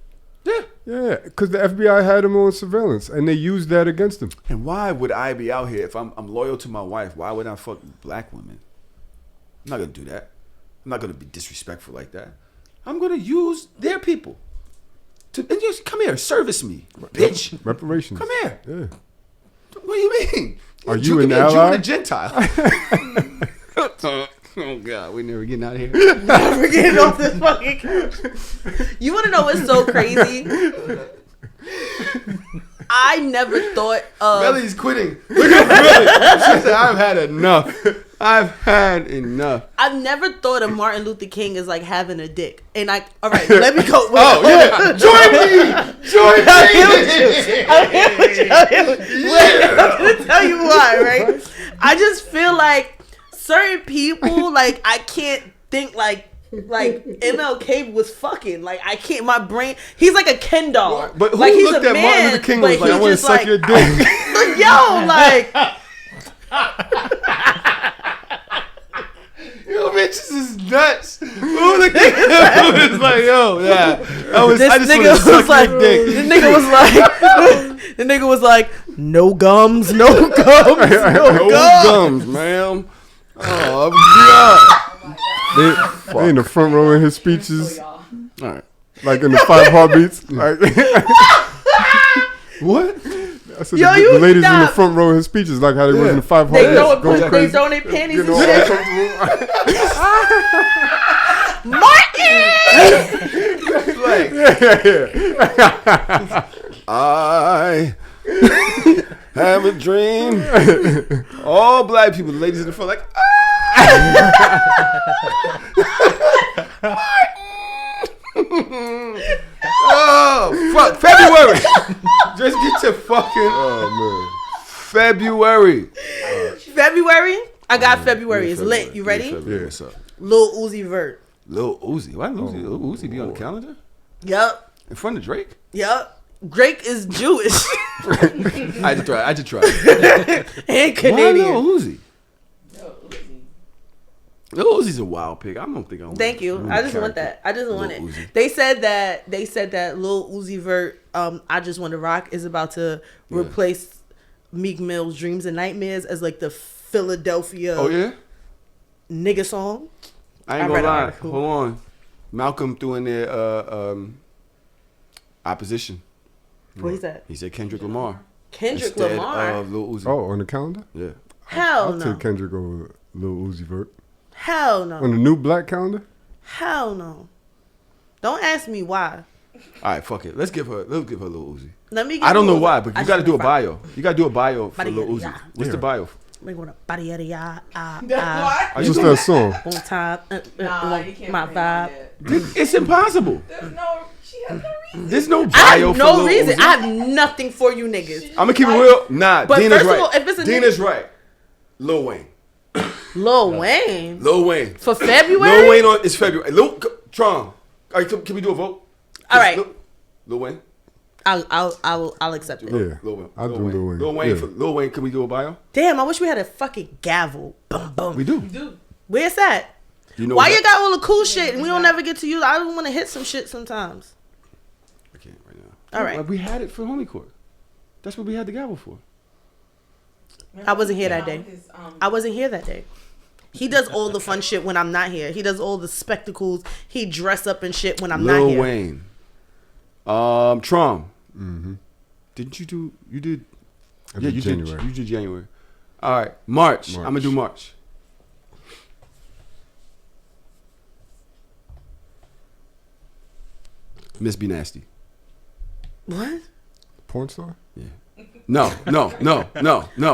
Yeah. Yeah, because the FBI had him on surveillance, and they used that against him. And why would I be out here if I'm loyal to my wife? Why would I fuck black women? I'm not gonna do that. I'm not gonna be disrespectful like that. I'm gonna use their people to and just come here, service me, bitch. Reparations. Come here. Yeah. What do you mean? Are Jew- you give an me a Jew ally? and a Gentile? Oh God, we never getting out of here. Never getting off this fucking couch. You want to know what's so crazy? I never thought of. Melly's quitting. Look at Melly. She said, "I've had enough. I've had enough." I've never thought of Martin Luther King as like having a dick. And all right, let me go. Oh yeah, join me. Join me. I'm gonna tell you why, right? I just feel like certain people, like I can't think like MLK was fucking. Like I can't. My brain. He's like a Ken doll. But who like, he's looked a at man, Martin Luther King but was like, he's I want to just suck like, your dick. yo, like. Yo, bitches is nuts. Who the nigga was like, yo, yeah. I just nigga want to suck was like, your dick. the nigga was like, the nigga was like, no gums, no gums, no gums. Gums, ma'am. Oh God. They in the front row in his speeches, All right. like in the 5 heartbeats. Like, what? I said Yo, the you ladies in the stop. front row in his speeches, like how they was in the 5 They heartbeats. Going they crazy. throwing their panties Getting and all shit. uncomfortable. Martin! I have a dream. All black people, the ladies in the front, like, oh, fuck. February. Just get your fucking February. February? I got February. It's lit. You ready? Yeah. What's up? Lil Uzi Vert. Lil Uzi. Why Lil Uzi be on the calendar? Yup. In front of Drake? Yup. Drake is Jewish I had to try. and Why Canadian. Lil Uzi? Lil Uzi's a wild pick. I don't think I want. Thank you. I just want that. I just want Lil it. Uzi. They said that Lil Uzi Vert, I Just Want to Rock is about to replace Meek Mill's Dreams and Nightmares as like the Philadelphia Oh yeah. nigga song. I ain't I gonna read an lie. article. Hold on. Malcolm threw in there opposition. What is that? He said Kendrick Lamar. Kendrick instead Lamar. of Lil Uzi. Oh, on the calendar? Yeah. Hell I'll no. take Kendrick over Lil Uzi Vert. Hell On no. the new black calendar? Hell no. Don't ask me why. All right, fuck it. Let's give her Lil Uzi. Let me. I don't know Lil- why, but I you got to should do a find- bio. You got to do a bio for Body Lil yada Uzi. yada. What's Yeah. the bio? We want a body yada yada. What? Are you What's gonna- that song? One time. Nah, you can't my bring it on vibe. that. It's impossible. There's no. She has no reason. There's no I bio have for no Lil reason. Uzi. I have nothing for you niggas. I'm gonna keep it real. Nah, But Dina's first of right. all, if it's a Dina's right. Lil Wayne. Lil Wayne Lil Wayne. for February. Lil Wayne on it's February. Lil Tron. All right, can we do a vote? All right. Lil Wayne. I'll accept it. Yeah. Lil Wayne. I'll do Lil Wayne. Lil Wayne. Yeah. For Lil Wayne, can we do a bio? Damn, I wish we had a fucking gavel. Boom boom. We do. Dude, Where's that? You know why you got all the cool shit and we don't ever get to use? I don't want to hit some shit sometimes. I can't right now. All right. We had it for Homie Court. That's what we had the gavel for. I wasn't here that day. I wasn't here that day. He does all the fun shit when I'm not here. He does all the spectacles. He dress up and shit when I'm not here. Lil Wayne. Trom. Mm-hmm. Didn't you do? You did. I did January. You did January. All right. March. I'm gonna do March. Miss Be Nasty. What? Porn star? Yeah. No.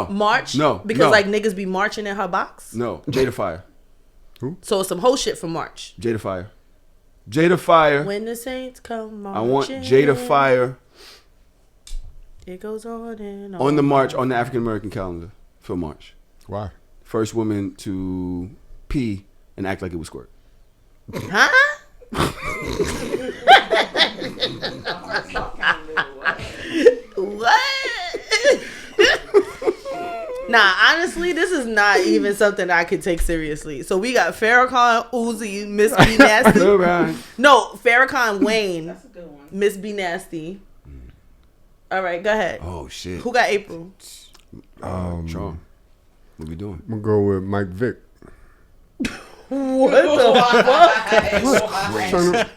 March? No. Because like niggas be marching in her box? No. Jada Fire. So it's some whole shit for March. Jada Fire. Jada Fire. When the saints come marching. I want Jada Fire. It goes on and on. On the march, on the African American calendar for March. Why? First woman to pee and act like it was squirt. Huh? What? Nah, honestly, this is not even something I could take seriously. So we got Farrakhan, Uzi, Miss Be Nasty. No, Farrakhan, Wayne. That's a good one. Miss Be Nasty. All right, go ahead. Oh shit. Who got April? Tron. What we doing? I'm gonna go with Mike Vick. What the fuck?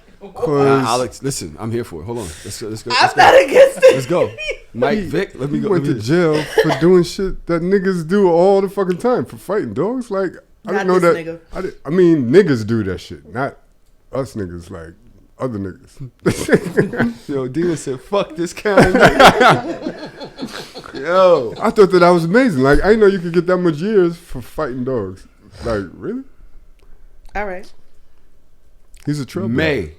Alex, listen, I'm here for it. Hold on. Let's go. I'm not against it. Let's go. Mike Vick, let me He go. went to jail for doing shit that niggas do all the fucking time for fighting dogs. Like I didn't know this that. nigga. I mean, niggas do that shit, not us niggas. Like other niggas. Yo, Dina said, "Fuck this kind." Yo, I thought that was amazing. Like I didn't know you could get that much years for fighting dogs. Like really? All right. He's a trouble. May.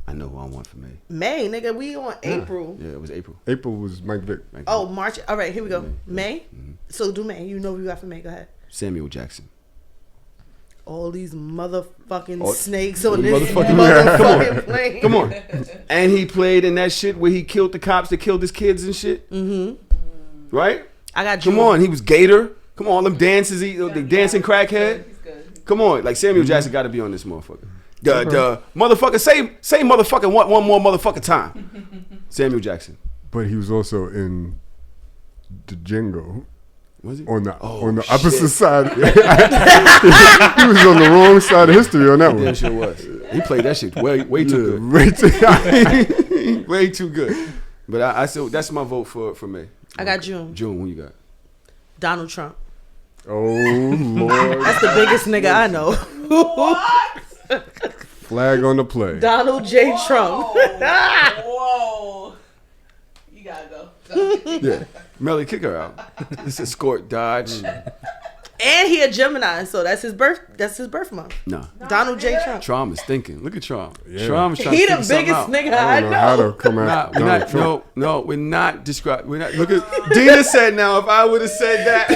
I know who I want for May. May, nigga, we on April. Yeah, it was April. April was Mike Vick. Oh, March. All right, here we go. May. Mm-hmm. So do May. You know what you got for May. Go ahead. Samuel Jackson. All these motherfucking snakes on this motherfucking- motherfucking plane. Come on. And he played in that shit where he killed the cops that killed his kids and shit. Mm-hmm. Right? I got you. Come on, he was Gator. Come on, all them dances, the dancing crackhead. Come on, like Samuel Jackson got to be on this motherfucker. The motherfucker say motherfucker one more motherfucking time. Samuel Jackson. But he was also in the Django. Was he? On the shit. opposite side. He was on the wrong side of history on that one. Damn sure was. He played that shit way too good. Way too Way too good. But I still, that's my vote for May. I got June. June, who you got? Donald Trump. Oh Lord. That's the biggest nigga I know. What? Flag on the play. Donald J. Trump. Whoa. You gotta go. Yeah. Melly, kick her out. This is Escort Dodge. And he a Gemini, so that's his birth month. No. Donald J. Trump. Trom is thinking. Look at Trom. Yeah. Trom is trying He to the figure something biggest out. nigga I I don't know how know. to come out. Nah, we're not describing. We're not. Look at Dina said. Now, if I would have said that,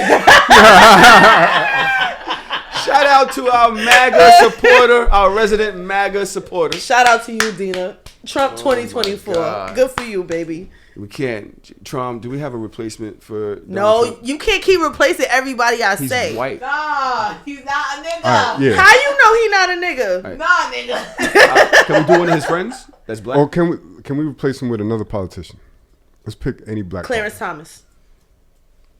shout out to our MAGA supporter, our resident MAGA supporter. Shout out to you, Dina. Trump 2024. God. Good for you, baby. We can't. Trom, do we have a replacement for? Donald No, Trump? you can't keep replacing everybody I He's say. white. Nah, he's not a nigga. All right, yeah. How you know he not a nigga? Right. Nah, nigga. Can we do one of his friends? That's black. Or can we replace him with another politician? Let's pick any black. Clarence Thomas.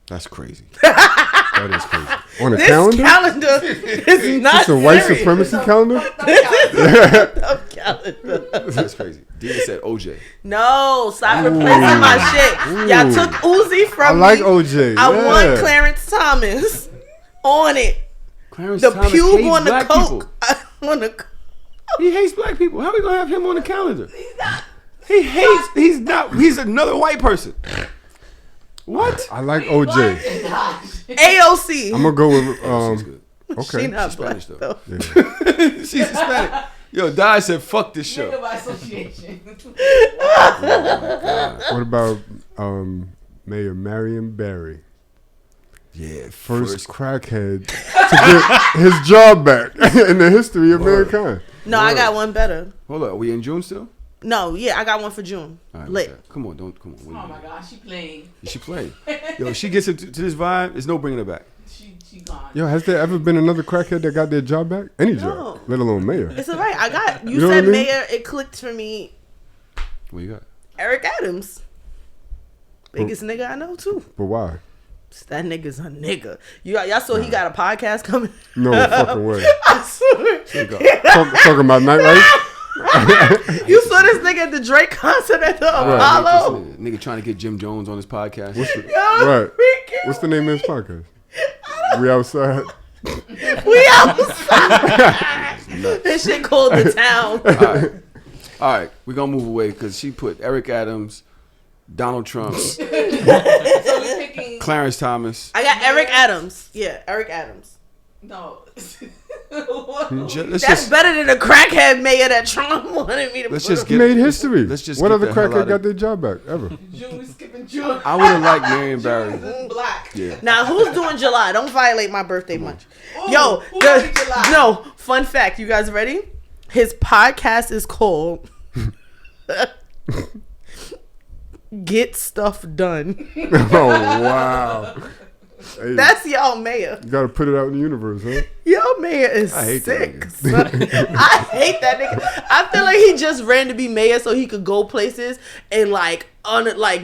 That's crazy. That is crazy. On a This calendar? calendar is not It's a white serious. supremacy calendar? Calendar. That's crazy. Dina said OJ. No, stop replacing my shit. Y'all took Uzi from I like me. OJ. I yeah. want Clarence Thomas on it. Clarence The Thomas pube hates on the black coke. people. I want the. He hates black people. How are we gonna have him on the calendar? He hates. He's not. He's another white person. What? I like OJ. AOC. I'm gonna go with She's good. okay. She not She's black Spanish, though. Yeah. She's Hispanic. Yo, Di said, "Fuck this show." Nigga by association. What about Mayor Marion Barry? Yeah, First crackhead to get his job back in the history of mankind. No, I got one better. Hold on, are we in June still? No, yeah, I got one for June. All right, Lit. okay. Come on. Oh my god, she playing. She played. Yo, if she gets into this vibe, there's no bringing her back. She gone. Yo, has there ever been another crackhead that got their job back? Any job, let alone mayor. It's all right. I got you know said what I mean? mayor. It clicked for me. What you got? Eric Adams, biggest nigga I know too. But why? That nigga's a nigga. Y'all saw he got a podcast coming. No fucking way. I swear. Talking about nightlife. You saw this nigga at the Drake concert at the Apollo. Nigga trying to get Jim Jones on his podcast. Right. What's the name of his podcast? We outside. We outside. This shit called The Town. All right, we're gonna move away because she put Eric Adams, Donald Trump, So we picking. Clarence Thomas. I got Eric Adams. Yeah, Eric Adams. No. That's better than a crackhead mayor that Trump wanted me to Let's put just him. He made history. Let's just what get other the hell crackhead out got of- their job back ever? June, we skipping June. I would have liked Marion Barry. June is black. Yeah. Now, who's doing July? Don't violate my birthday month. Ooh, Yo, who doing July? no, fun fact. You guys ready? His podcast is called Get Stuff Done. Oh wow. Hey, That's y'all mayor. you gotta put it out in the universe, huh? Y'all mayor is I hate that sick. nigga. son. I hate that nigga. I feel like he just ran to be mayor so he could go places and like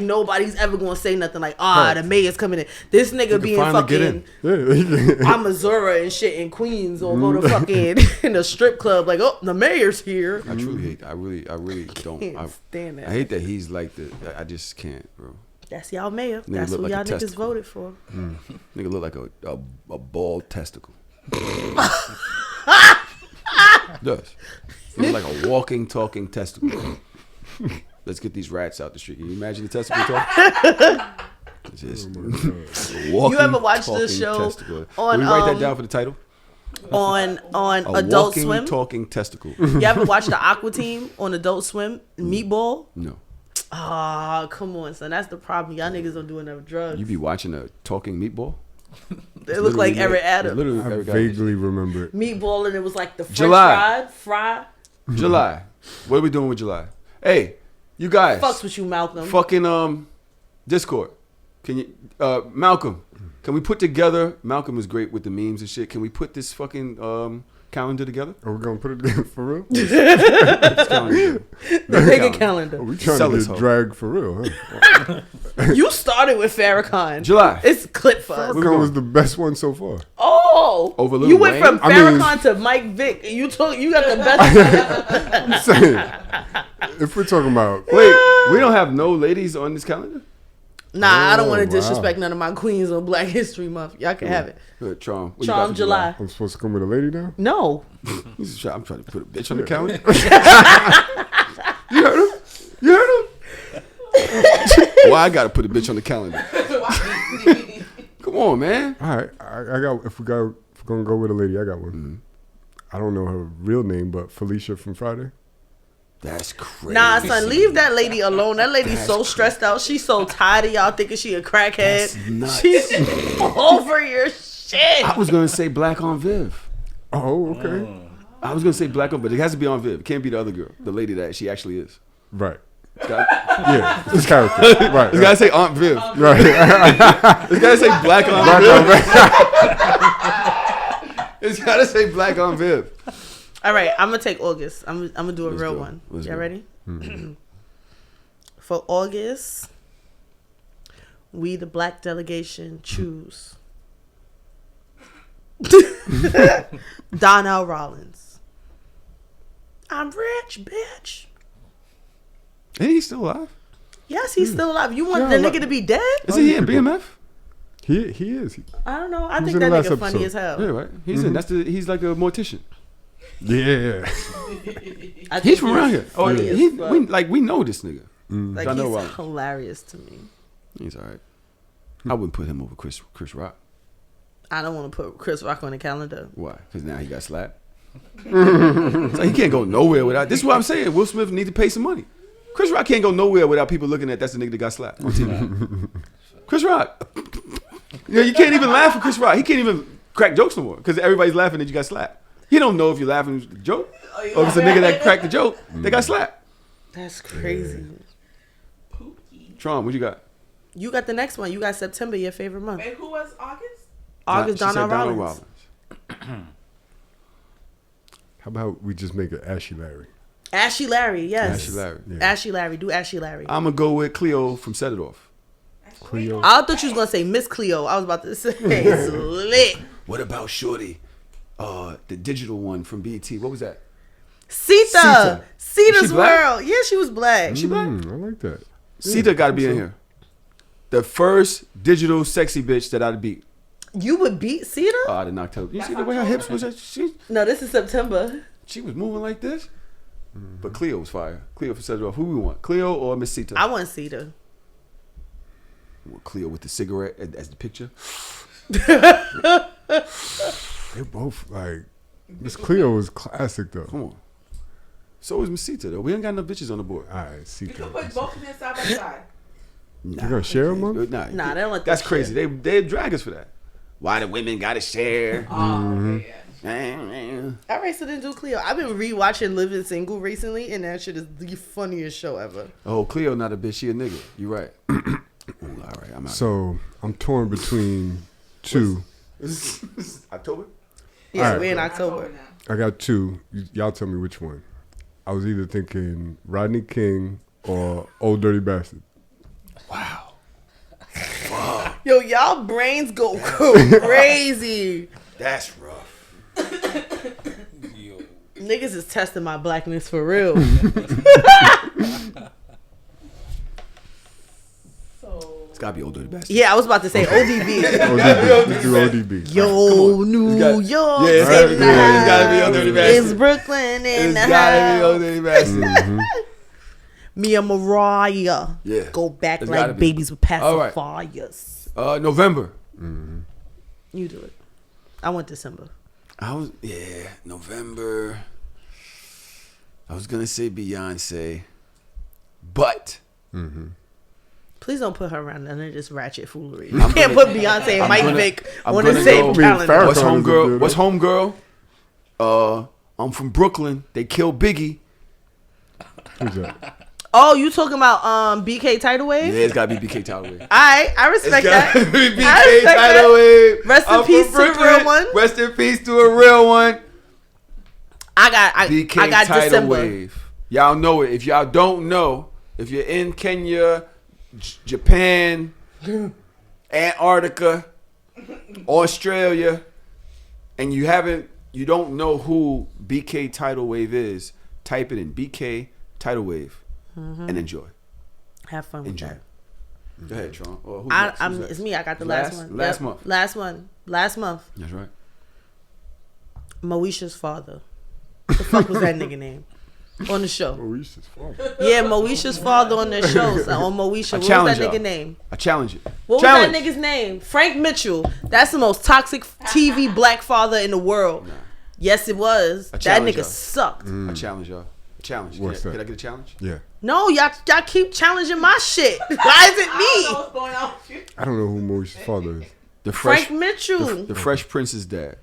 nobody's ever gonna say nothing like the mayor's coming in. This nigga being finally get fucking Yeah. I'm Missouri and shit in Queens or go to fucking in a strip club like the mayor's here. I truly hate. I really don't. Can't stand that. I hate that he's like the. I just can't, bro. That's y'all mayor. Nigga That's look who like a y'all niggas testicle. voted for. Nigga look like a bald testicle. Does. He look like a walking, talking testicle. Let's get these rats out the street. Can you imagine the testicle talk? It's just walking, You ever watched talking this show testicle. on, Can we write that down for the title? On A Adult walking, Swim? talking testicle. You ever watch the Aqua Team on Adult Swim? Meatball? No. Ah, come on, son. That's the problem. Y'all niggas don't do enough drugs. You be watching a talking meatball? They look like Eric Adams. Literally I Eric Adams. vaguely remember it. Meatball and it was like the French July. fry. July. What are we doing with July? Hey, you guys. Fucks with you, Malcolm. Fucking Discord. Can you Malcolm? Can we put together? Malcolm is great with the memes and shit. Can we put this fucking calendar together? Are we gonna put it together for real? This calendar. The nigga calendar. Are we trying Sell to this get hoe. dragged for real, huh? You started with Farrakhan. July. It's clip for us. we Farrakhan doing? was the best one so far. Oh, Over Lil you went Wayne? from I mean- Farrakhan to Mike Vick. You got the best. I'm saying, if we're talking about, Wait, we don't have no ladies on this calendar? Nah, I don't Oh, want to wow. disrespect none of my queens on Black History Month. Y'all can have it. Good, Charm. What you got Charm for July. I'm supposed to come with a lady now. No. I'm trying to put a bitch on the calendar. You heard him? You heard him? Why I gotta put a bitch on the calendar? Come on, man. All right, I got. If we're gonna go with a lady, I got one. I don't know her real name, but Felicia from Friday. That's crazy. Nah, son, leave that lady alone. That lady's so stressed out. She's so tired of y'all thinking she a crackhead. That's nuts. She's over your shit. I was gonna say Black on Viv. Oh, okay. I was gonna say Black on Viv. It has to be on Viv. It can't be the other girl, the lady that she actually is. Right. It's got- Yeah, this character. Right. It's gotta say Aunt Viv. Right. It's gotta say Black on Viv. It's gotta say Black on Viv. All right, I'm gonna take August. I'm gonna do a Let's real go. one. Let's Y'all go. ready? For August, we the Black delegation choose Donnell Rollins. I'm rich, bitch. Ain't he still alive? Yes, he's still alive. You want Yeah, the look- nigga to be dead? Is he in BMF? He is. I don't know. I He was think in that the nigga last funny episode. as hell. Yeah, right. He's in. He's like a mortician. Yeah. I think He's from around here. Oh, funny as he, fuck. we know this nigga. Like, Donnell he's Rollins. hilarious to me. He's all right. I wouldn't put him over Chris Rock. I don't want to put Chris Rock on the calendar. Why? Because now he got slapped. So he can't go nowhere without. This is what I'm saying. Will Smith need to pay some money. Chris Rock can't go nowhere without people looking at that's the nigga that got slapped on TV. Chris Rock. You can't even laugh at Chris Rock. He can't even crack jokes no more because everybody's laughing that you got slapped. He don't know if you're laughing at the joke or if it's a nigga that cracked the joke that got slapped. That's crazy. Tron, what you got? You got the next one. You got September, your favorite month. Wait, who was August? August She said Donald Rollins. How about we just make it Ashy Larry? Ashy Larry, yes. Ashy Larry. Yeah. Ashy Larry. Do Ashy Larry. I'm gonna go with Cleo from Set It Off. Cleo. I thought you was gonna say Miss Cleo. I was about to say it's lit. What about Shorty? The digital one from BET. What was that? Sita. Sita's She black? World. Yeah, she was black. She black? I like that. Sita got to be in here. The first digital sexy bitch that I'd beat. You would beat Sita? Oh, I did not tell. You see the way her hips was? No, this is September. She was moving like this. But Cleo was fire. Cleo from Set It Off. Who we want? Cleo or Miss Sita? I want Sita. Cleo with the cigarette as the picture. They both like Miss Cleo was classic though. Come on. So is Miss Sita though. We ain't got enough bitches on the board. All right, see You can put both of them side by side. Nah, You gonna share them, man? Nah, Nah, they don't let that's them crazy. They drag us for that. Why the women gotta share? Oh, okay, All right, so then do Cleo. I've been rewatching Living Single recently, and that shit is the funniest show ever. Oh, Cleo not a bitch. She a nigga. You right. Ooh, all right, I'm out. So I'm torn between two. October. Yeah, All right. we're in October. I got two. Y'all tell me which one. I was either thinking Rodney King or Old Dirty Bastard. Wow. Yo, y'all brains go crazy. That's rough. Niggas is testing my blackness for real. It's gotta be Old Dirty Bastard. Yeah, I was about to say ODB. ODB. Let's do ODB. Yo, New got- York. yeah, it's in gotta be- the it's gotta be Old Dirty house. Bastard. It's Brooklyn in the It's gotta be Old house. Dirty Bastard. Mia Mariah. Yeah. Go back It's gotta like be. babies with All right. pacifiers. November. You do it. I want December. November. I was gonna say Beyonce, but Please don't put her around none of this ratchet foolery. You can't put Beyonce and Mike Vick I'm on the gonna same go- calendar. what's Farrakhan is up there, homegirl? I'm from Brooklyn. They killed Biggie. Who's that? Oh, you talking about BK Tidal Wave? Yeah, it's gotta be BK Tidal Wave. I respect that. It's gotta be BK I respect Tidal that. Wave. Rest in I'm peace from to the Brooklyn. real one. Rest in peace to a real one. I got Tidal December. Wave. Y'all know it. If y'all don't know, if you're in Kenya, Japan, Antarctica, Australia, and you don't know who BK Tidal Wave is, type it in BK Tidal Wave and enjoy. Have fun with Enjoy. that. Go ahead, Tron. Who's next? Who's next? It's me. I got the last one. Last Yep. month. Last one. Last month. That's right. Moesha's father. What the fuck was that nigga name? On the show. Maurice's father. Yeah, Moesha's father on the show. So on Moesha. What was challenge that y'all. nigga name? I challenge it. What Challenge. was that nigga's name? Frank Mitchell. That's the most toxic TV black father in the world. Yes, it was. That challenge nigga y'all. sucked. I challenge y'all. Challenge. What's that? Can I get a challenge? Yeah. No, y'all keep challenging my shit. Why is it I don't know me? what's going on with you. I don't know who Maurice's father is. The Fresh, Frank Mitchell. the Fresh Prince's dad.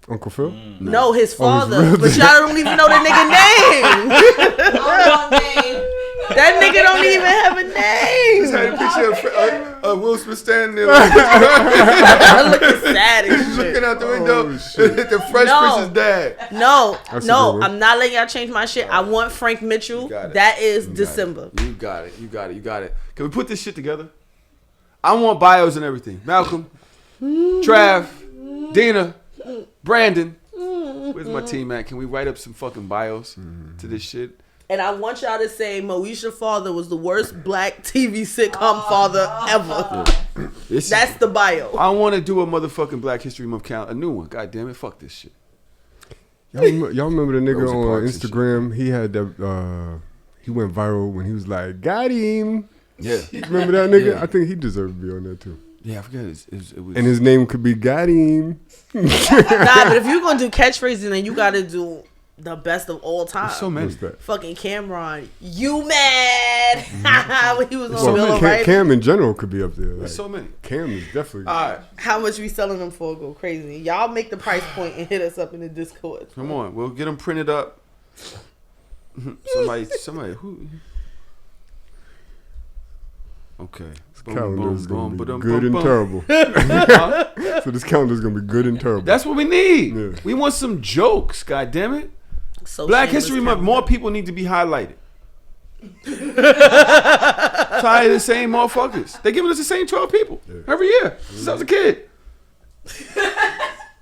Uncle Phil? No, his father. real But y'all don't even know the nigga name. I don't know name. That nigga don't even have a Just had name. a picture of Will Smith standing there, I'm looking sad as shit. looking out the window. Oh, shit. The Fresh No. Prince's dad. No, That's a no, good one. I'm not letting y'all change my shit. I want Frank Mitchell. You got it. That is You got December. it. You got it. You got it. You got it. Can we put this shit together? I want bios and everything. Malcolm, Trav, Dina, Brandon. Where's my team at? Can we write up some fucking bios to this shit? And I want y'all to say Moesha's father was the worst black TV sitcom father ever. This That's the bio. I want to do a motherfucking Black History Month count, a new one. God damn it, fuck this shit. Y'all remember the nigga Rosa on Parks and Instagram? He had that. He went viral when he was like, "Got him." Yeah, Remember that nigga? Yeah. I think he deserved to be on there too. yeah. I forget it was. And his name could be Got him. Nah, but if you're gonna do catchphrases, then you gotta do the best of all time. There's so many. What's that? Fucking Cameron, you mad? when he was on Well, Bill Cam, O'Reilly. Cam in general could be up there. Like, There's so many. Cam is definitely. All right, How much we selling them for? Go crazy. Y'all make the price point and hit us up in the Discord. come on. We'll get them printed up. somebody who? Okay. This calendar is going to be good and terrible. So this calendar is going to be good and terrible. That's what we need. Yeah. We want some jokes, God damn it. So Black Shameless History Month, calendar. more people need to be highlighted. Tired of the same motherfuckers. They giving us the same 12 people every year since I was a kid.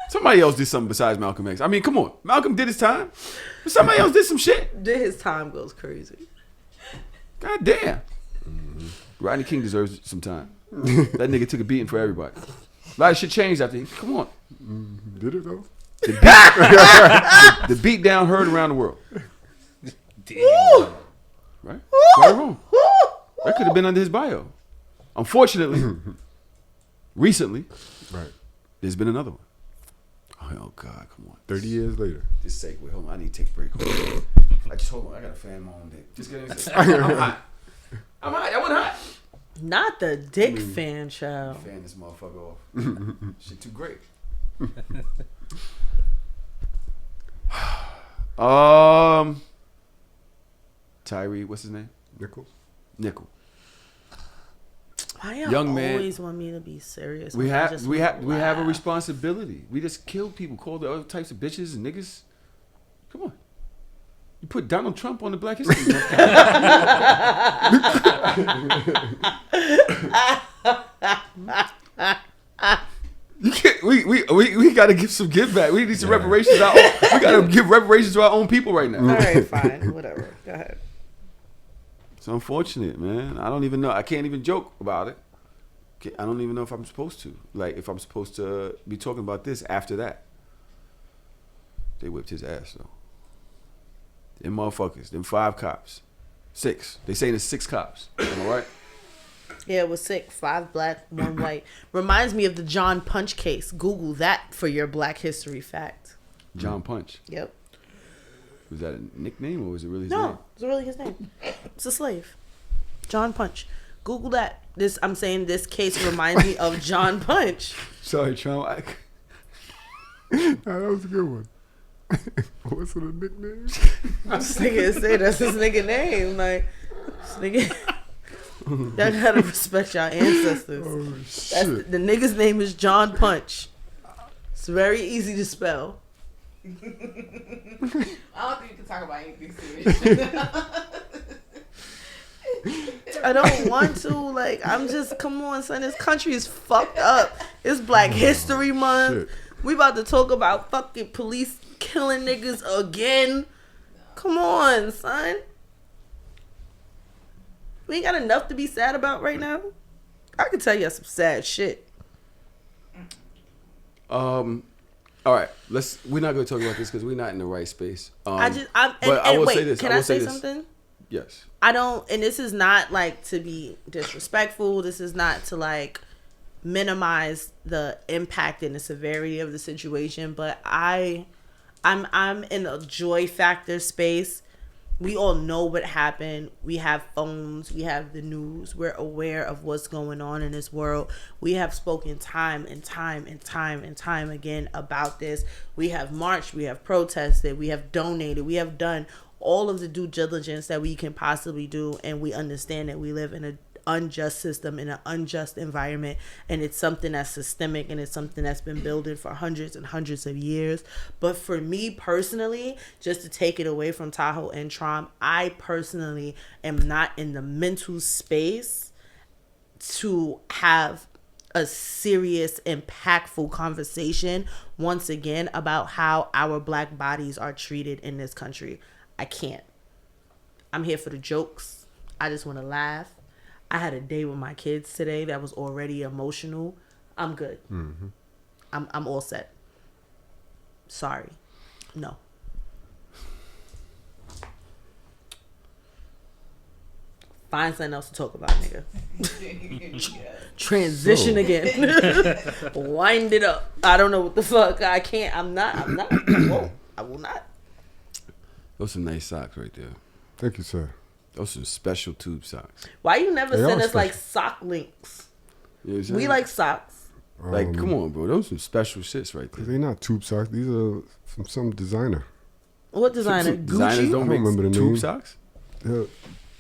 Somebody else did something besides Malcolm X. I mean, come on. Malcolm did his time. But somebody else did some shit. His time goes crazy. God damn. Rodney King deserves some time. That nigga took a beating for everybody. A lot of shit changed after he. Come on. Did it though? The beat down heard around the world. Woo! Right? Right wrong. That could have been under his bio. Unfortunately, recently, Right. there's been another one. Oh God, come on. 30 years later. This segue. Hold on, I need to take a break. Hold on. I got to fan my own dick. Just kidding. I'm hot. I wasn't hot. Not the dick fan, child. Fan this motherfucker off. Shit too great. Tyree, what's his name? Nickel. Why y'all Young man. always want me to be serious? We when I have just we wanna have we have a laugh? responsibility. We just killed people, called the other types of bitches and niggas. Come on. You put Donald Trump on the Black History Month. You can't, we got to give some give back. We need some reparations. We got to give reparations to our own people right now. All right, fine, whatever. Go ahead. It's unfortunate, man. I don't even know. I can't even joke about it. I don't even know if I'm supposed to. Like, if I'm supposed to be talking about this after that. They whipped his ass, though. Them motherfuckers. Them 5 cops. 6. They saying it's 6 cops. Am I right? Yeah, it was 6. 5 black, 1 white. Reminds me of the John Punch case. Google that for your Black history fact. John Punch. Yep. Was that a nickname or was it really his No, name? it's really his name. It's a slave. John Punch. Google that. I'm saying this case reminds me of John Punch. Sorry, Trump. That was a good one. What's it a nickname? This nigga say that's his nigga name. Like, this nigga. Y'all gotta respect y'all ancestors. Oh, That's shit. the nigga's name is John Punch. It's very easy to spell. I don't think you can talk about anything serious. I don't want to. Like, I'm just, come on, son. This country is fucked up. It's Black History Month. Shit. We about to talk about fucking police killing niggas again. Come on, son. We ain't got enough to be sad about right now. I can tell you some sad shit. All right, we're not going to talk about this because we're not in the right space. I will wait, say this. can I say something? Yes. I don't, and this is not like to be disrespectful. This is not to like minimize the impact and the severity of the situation, but I'm in a joy factor space. We all know what happened. We have phones. We have the news. We're aware of what's going on in this world. We have spoken time and time and time and time again about this. We have marched. We have protested. We have donated. We have done all of the due diligence that we can possibly do. And we understand that we live in an unjust system, in an unjust environment. And it's something that's systemic, and it's something that's been building for hundreds and hundreds of years. But for me personally, just to take it away from Tahoe and Trom, I personally am not in the mental space to have a serious, impactful conversation once again about how our Black bodies are treated in this country. I can't. I'm here for the jokes. I just want to laugh. I had a day with my kids today that was already emotional. I'm good. Mm-hmm. I'm all set. Sorry. No. Find something else to talk about, nigga. Transition again. Wind it up. I don't know what the fuck. I can't. I'm not. I won't. I will not. Those some nice socks right there. Thank you, sir. Those some special tube socks. Why you never They send are us like special. sock links? You know what I'm saying? We like socks. Like, come on, bro. Those some special shits right there. They're not tube socks. These are from some designer. What designer? Designers Gucci? don't I make don't remember the tube name. socks?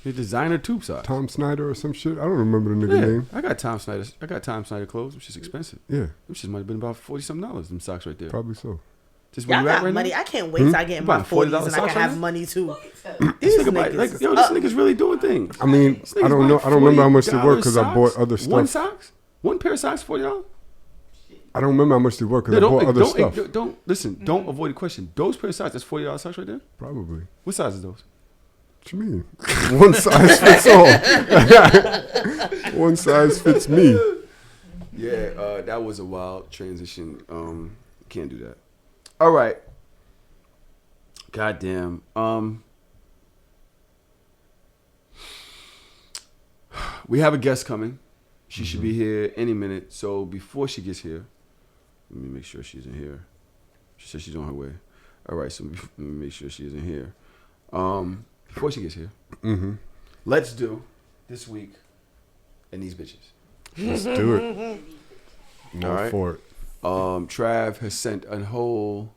His designer tube socks. Tom Snyder or some shit. I don't remember the nigga name. I got Tom Snyder clothes, which is expensive. Yeah. Them shit might have been about $40-something. Them socks right there. Probably so. Just where Y'all you at got right money. now? I can't wait till I get in my 40s and I can have right money too. This nigga's really doing things. I mean, I don't know. I don't remember how much they were because I bought other stuff. One pair of socks, $40. I don't remember how much they were because I bought other stuff. Don't avoid the question. Those pair of socks, that's $40 socks right there? Probably. What size is those? What you mean? One size fits all. One size fits me. Yeah, that was a wild transition. Can't do that. All right. Goddamn. We have a guest coming. She should be here any minute. So before she gets here, let me make sure she's in here. She said she's on her way. All right, so let me make sure she's in here. Before she gets here, let's do this week and these bitches. Let's do it. No, all right. For it. Trav has sent a whole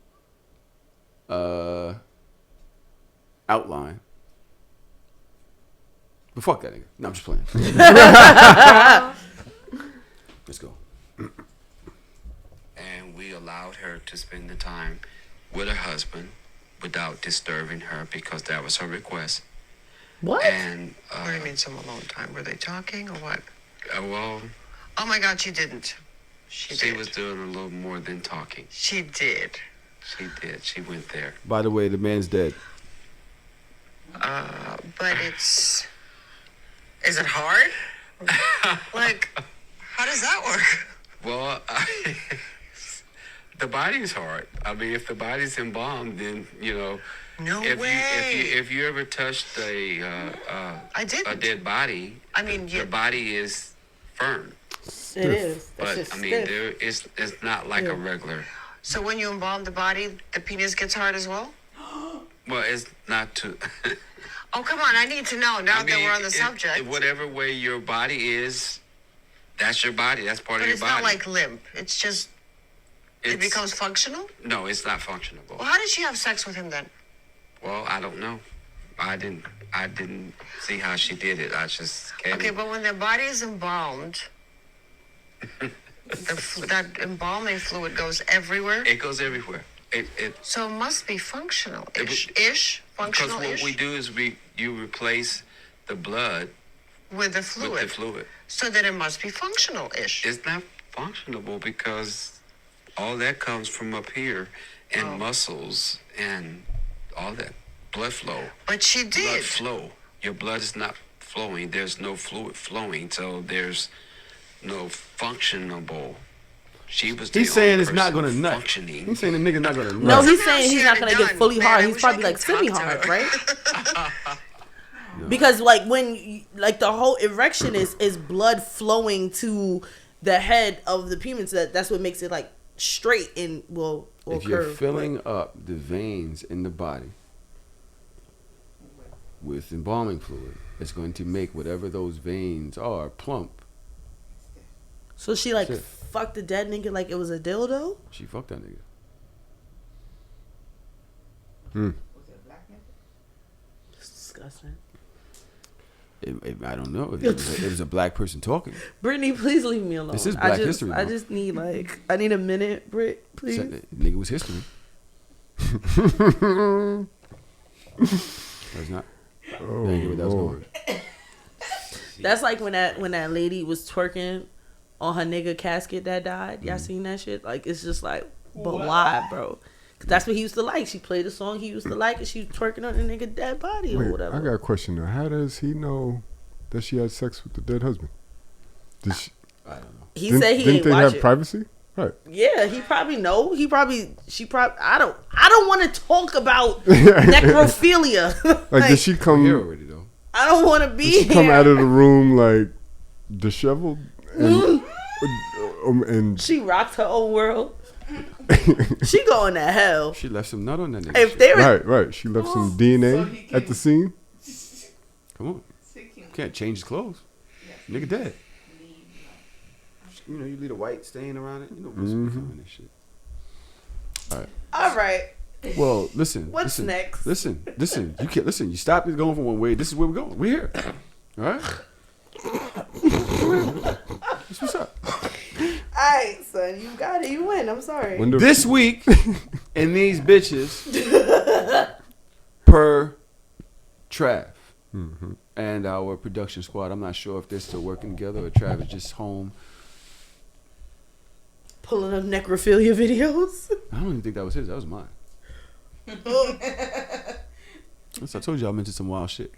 outline. But fuck that nigga. No, I'm just playing. Let's go. And we allowed her to spend the time with her husband without disturbing her because that was her request. What? And What do you mean some alone time? Were they talking or what? well, Oh my God, she didn't. She did. was doing a little more than talking. She did. She did. She went there. By the way, the man's dead. But is it hard? Like, how does that work? Well, the body's hard. I mean, if the body's embalmed, then No if way. if you ever touched I didn't. a dead body, I mean, the body is firm. It is. That's But just I mean, stiff. it's not like a regular. So when you embalm the body, the penis gets hard as well? Well, it's not too. Oh, come on. I need to know now that we're on the subject. Whatever way your body is, that's your body. That's part But of your it's body. not like limp. It's just, it becomes functional? No, it's not functional. Well, how did she have sex with him then? Well, I don't know. I didn't see how she did it. I just came. Okay, but when their body is embalmed, that embalming fluid goes everywhere? It goes everywhere. It So it must be functional-ish. Because Functional-ish? what we do is you replace the blood With the fluid. with the fluid. So then it must be functional-ish. It's not functional because all that comes from up here and muscles and all that blood flow. But she Blood did. flow. Your blood is not flowing. There's no fluid flowing, so there's no functionable. She was. He's saying it's not going gonna nut. functioning. He's saying the nigga not gonna nut. No, he's Somehow saying she he's had not it gonna get done. fully Man, hard. I He's wish probably I like could talk semi-hard, to her. right? Because like like the whole erection is blood flowing to the head of the penis. That's what makes it like straight and will If curve. you're filling up the veins in the body with embalming fluid, it's going to make whatever those veins are plump. So she like Shit. fucked the dead nigga like it was a dildo. She fucked that nigga. It's disgusting. I don't know. It was a black person talking. Brittany, please leave me alone. This is Black History I Month. just need I need a minute, Britt, please. Nigga was history. That's not. Oh, That ain't what that was Lord. going. That's like when that lady was twerking on her nigga casket that died. Y'all seen that shit? Like it's just like, but why, bro? 'Cause that's what he used to like. She played a song he used to like, and she was twerking on the nigga dead body or Wait, whatever. I got a question though. How does he know that she had sex with the dead husband? Did she, I don't know. He didn't, said he didn't ain't they watch have it. privacy? Right. Yeah, he probably know. She probably. I don't want to talk about necrophilia. Like, did she Here come? already though. I don't want to be Did she come here. out of the room like disheveled and She rocked her own world. She going to hell. She left some nut on that nigga. If shit. there is right. She left some So DNA he at the scene. Come on. Can't change his clothes. Nigga dead. You leave a white stain around it. You know what's coming and shit. all right. Well, listen. What's next? Listen. You can't listen. You stop going from one way. This is where we're going. We're here. All right. That's what's up. Alright, son, you got it. You win. I'm sorry. This week, in these bitches, per Trav and our production squad. I'm not sure if they're still working together or Trav is just home. Pulling up necrophilia videos. I don't even think that was his. That was mine. So I told you I mentioned some wild shit.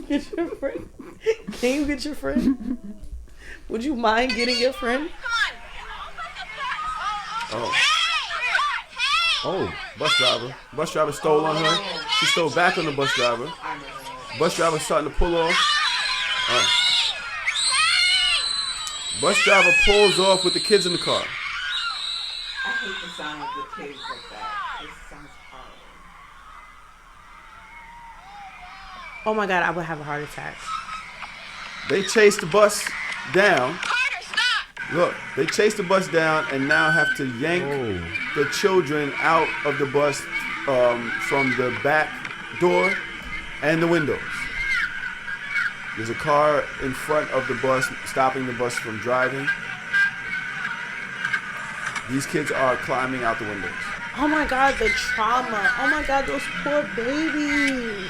Get your friend. Can you get your friend? Would you mind getting your friend? Oh, bus driver. Bus driver stole on her. She stole back on the bus driver. Bus driver starting to pull off. Bus driver pulls off with the kids in the car. I hate the sound of the kids like that. It sounds horrible. Oh my God, I would have a heart attack. They chase the bus down. Look, they chase the bus down and now have to yank the children out of the bus from the back door and the windows. There's a car in front of the bus stopping the bus from driving. These kids are climbing out the windows. Oh my God, the trauma. Oh my God, those poor babies.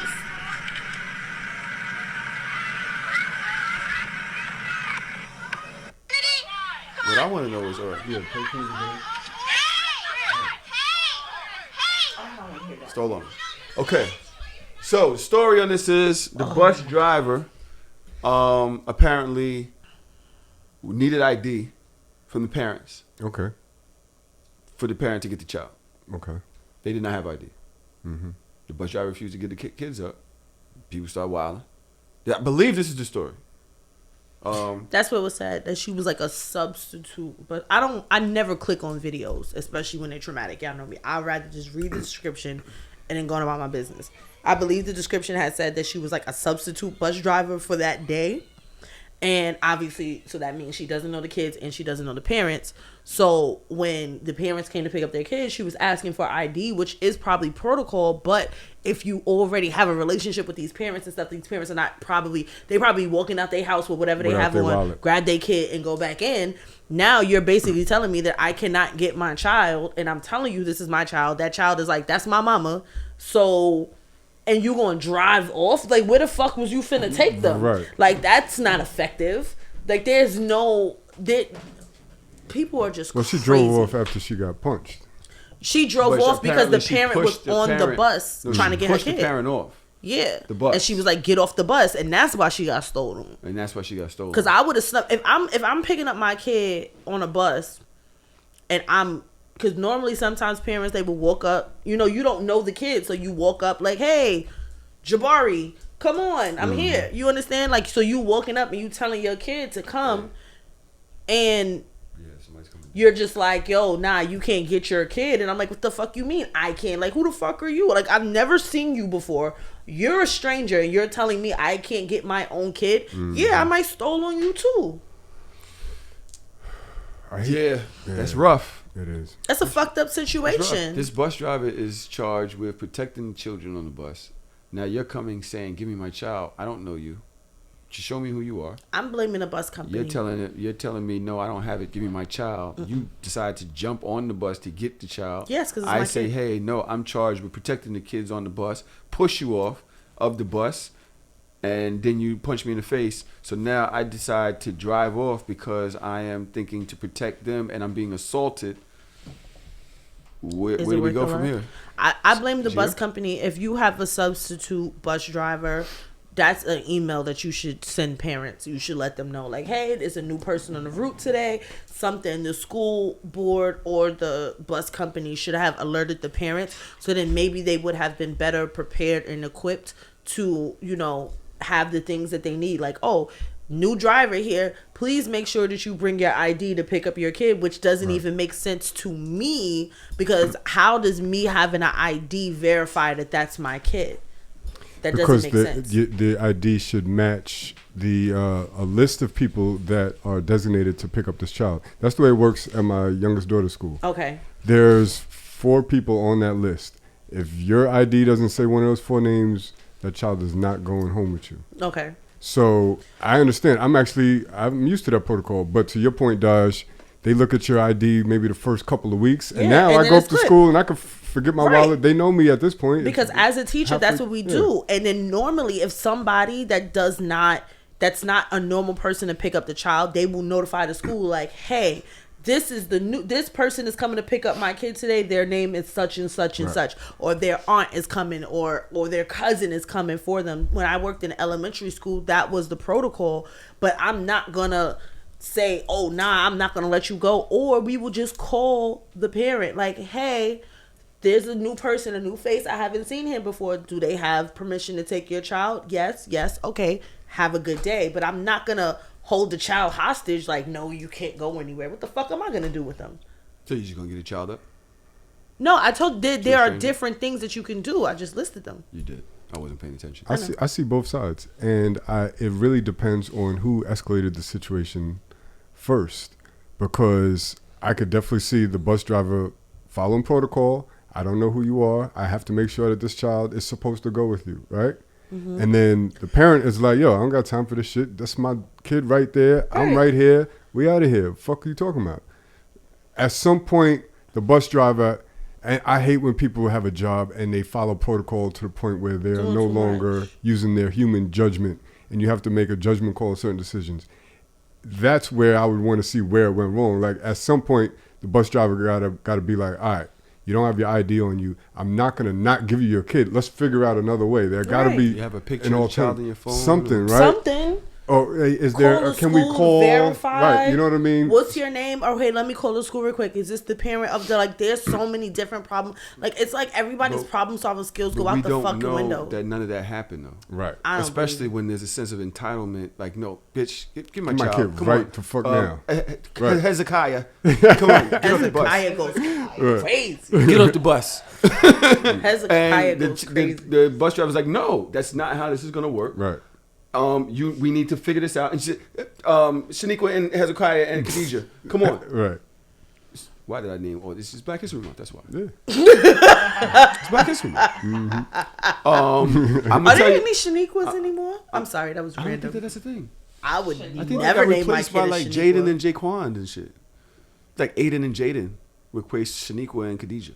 What I want to know is, stole on. Okay, so the story on this is the bus driver apparently needed ID from the parents. Okay. For the parent to get the child. Okay. They did not have ID. Mm-hmm. The bus driver refused to get the kids up. People start wilding. I believe this is the story. That's what was said, that she was like a substitute. But I never click on videos, especially when they're traumatic. Y'all know me. I'd rather just read the description and then go about my business. I believe the description had said that she was like a substitute bus driver for that day. And obviously, so that means she doesn't know the kids and she doesn't know the parents. So when the parents came to pick up their kids, she was asking for ID, which is probably protocol. But if you already have a relationship with these parents and stuff, these parents are not they probably walking out their house with whatever they have on, wallet, grab their kid and go back in. Now you're basically telling me that I cannot get my child, and I'm telling you this is my child. That child is like, that's my mama. So... and you gonna drive off? Like, where the fuck was you finna take them? Right. Like, that's not effective. Like, there's no... people are just crazy. She drove off after she got punched. She drove off because the parent was on the bus trying to get her kid. Pushed the parent off. Yeah. The bus. And she was like, get off the bus. And that's why she got stolen. Because I would have snuck... If I'm picking up my kid on a bus and I'm... Because normally sometimes parents, they will walk up. You know, you don't know the kid. So you walk up like, hey, Jabari, come on. I'm here. You understand? Like, so you walking up and you telling your kid to come. And you're just like, yo, nah, you can't get your kid. And I'm like, what the fuck you mean? I can't. Like, who the fuck are you? Like, I've never seen you before. You're a stranger and you're telling me I can't get my own kid. Yeah, I might stole on you too. Yeah, that's rough. It is. That's a fucked up situation. This bus driver is charged with protecting children on the bus. Now you're coming saying, give me my child. I don't know you. Just show me who you are. I'm blaming the bus company. You're telling me, no, I don't have it. Give me my child. Mm-mm. You decide to jump on the bus to get the child. Yes, because I say, hey, no, I'm charged with protecting the kids on the bus. Push you off of the bus. And then you punch me in the face. So now I decide to drive off because I am thinking to protect them and I'm being assaulted. Where do we go from here? I blame the bus company. If you have a substitute bus driver, that's an email that you should send parents. You should let them know, like, hey, there's a new person on the route today. Something the school board or the bus company should have alerted the parents. So then maybe they would have been better prepared and equipped to, you know, have the things that they need. Like, oh, new driver here, please make sure that you bring your ID to pick up your kid, which doesn't even make sense to me, because how does me having an ID verify that that's my kid? That doesn't make sense. The ID should match a list of people that are designated to pick up this child. That's the way it works at my youngest daughter's school. Okay. There's 4 people on that list. If your ID doesn't say one of those 4 names, that child is not going home with you. Okay. So I understand. I'm used to that protocol. But to your point, Daj, they look at your ID maybe the first couple of weeks, and now I go up to school and I can forget my wallet. They know me at this point. Because as a teacher, that's what we do. And then normally, if somebody that's not a normal person to pick up the child, they will notify the school like, hey, this person is coming to pick up my kid today. Their name is such and such and such, or their aunt is coming, or their cousin is coming for them. When I worked in elementary school, that was the protocol. But I'm not gonna say, oh, nah, I'm not gonna let you go. Or we will just call the parent like, hey, there's a new person, a new face. I haven't seen him before. Do they have permission to take your child? Yes. Okay. Have a good day. But I'm not gonna hold the child hostage like, no, you can't go anywhere. What the fuck am I gonna do with them? So you just gonna get a child up? No, I told there are different things that you can do. I just listed them. You did. I wasn't paying attention. I see both sides, and it really depends on who escalated the situation first, because I could definitely see the bus driver following protocol. I don't know who you are. I have to make sure that this child is supposed to go with you, right? Mm-hmm. And then the parent is like, yo, I don't got time for this shit. That's my kid right there. Right. I'm right here. We out of here. Fuck are you talking about? At some point, the bus driver, and I hate when people have a job and they follow protocol to the point where they're no longer using their human judgment, and you have to make a judgment call on certain decisions. That's where I would want to see where it went wrong. Like at some point, the bus driver gotta be like, all right, you don't have your ID on you. I'm not gonna not give you your kid. Let's figure out another way. There gotta be you have a picture of the child on your phone. Something, right? Something. Or is there? Can we call? Verify, right, you know what I mean. What's your name? Or hey, let me call the school real quick. Is this the parent of the like? There's so many different problems. Like it's like everybody's problem solving skills go out the fucking window. We don't know that none of that happened though. Right. Especially when there's a sense of entitlement. Like no, bitch, give my child. Kid come right on. to fuck now. Right. Hezekiah, come on, get off the bus. Hezekiah goes crazy. Get off the bus. Hezekiah goes crazy. The bus driver's like, no, that's not how this is gonna work. Right. We need to figure this out. And Shaniqua and Hezekiah and Khadijah, come on. Right. Why did I name? Oh, this is Black History Month. That's why. Yeah. It's Black History Month. Mm-hmm. Are there any Shaniquas anymore? I'm sorry, that was I random. don't think that's a thing. I would I think never they got name my replaced kid by a like Shaniqua. Jaden and Jaquan and shit. Like Aiden and Jaden replaced Shaniqua and Khadijah.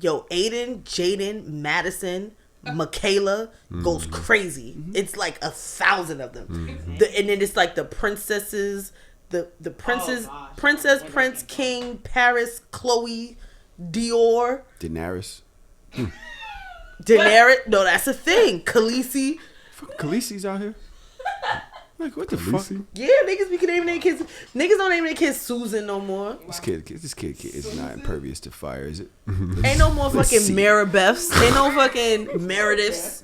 Yo, Aiden, Jaden, Madison, Michaela goes crazy. Mm-hmm. It's like 1,000 of them. Mm-hmm. And then it's like the princesses, the princess, Prince, King, Paris, Chloe, Dior. Daenerys. Daenerys? No, that's a thing. Khaleesi. Khaleesi's out here. Like, what the fuck? Yeah, niggas be naming their kids. Niggas don't name their kids Susan no more. This kid is not impervious to fire, is it? Ain't no more fucking Maribeths. Ain't no fucking Merediths.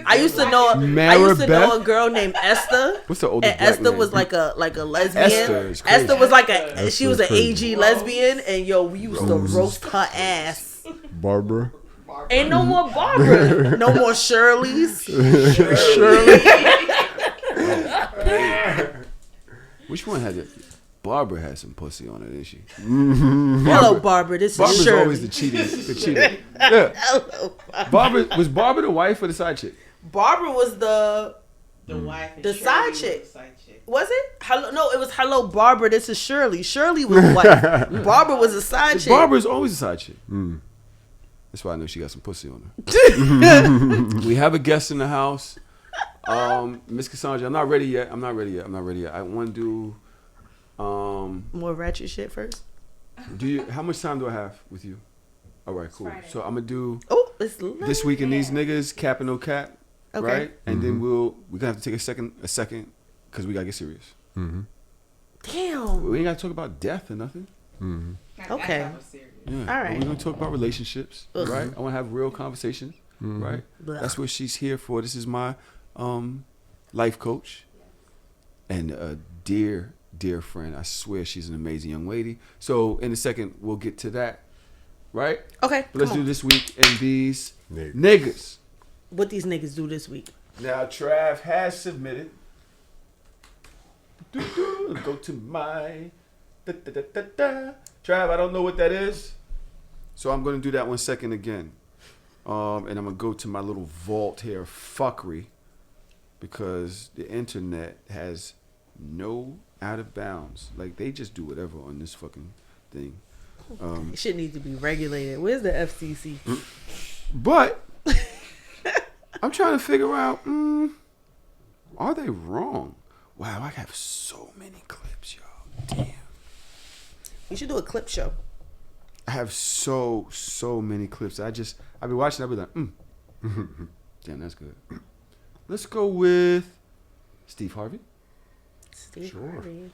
I used to know a girl named Esther. What's the oldest and black Esther name? was like a lesbian. Esther was like she was an AG lesbian, and yo, we used to roast her ass. Barbara. Ain't no more Barbara. No more Shirley's. Shirley. Which one had it? Barbara had some pussy on her, didn't she? Mm-hmm. Hello, Barbara. This Barbara's is Shirley. always the cheater. Yeah. Hello, Barbara. Was Barbara the wife or the side chick? Barbara was the wife. The side chick. Was it? Hello, no, it was hello, Barbara. This is Shirley. Shirley was the wife. Barbara was a side chick. Barbara's always a side chick. That's why I know she got some pussy on her. We have a guest in the house. Miss Cassandra, I'm not ready yet. I want to do more ratchet shit first. How much time do I have with you? All right, cool. Friday. So I'm gonna do This Week in These Niggas, Cap and No Cap, okay. right? And then we're gonna have to take a second because we gotta get serious. Mm-hmm. Damn. We ain't gotta talk about death or nothing. Mm-hmm. Okay. Yeah. All right. We're gonna talk about relationships, right? I want to have real conversations, right? Blah. That's what she's here for. This is my life coach and a dear friend. I swear she's an amazing young lady. So in a second we'll get to that, right? Okay. But let's do This Week in These Niggas. What these niggas do this week? Now, Trav has submitted. Go to my... Trav, I don't know what that is. So I'm going to do that 1 second again. And I'm going to go to my little vault here, fuckery. Because the internet has no out of bounds. Like, they just do whatever on this fucking thing. It should need to be regulated. Where's the FCC? But I'm trying to figure out, are they wrong? Wow, I have so many clips, y'all. Damn. We should do a clip show. I have so many clips. I'll be watching, I'll be like, damn, that's good. Let's go with Steve Harvey. Steve Harvey.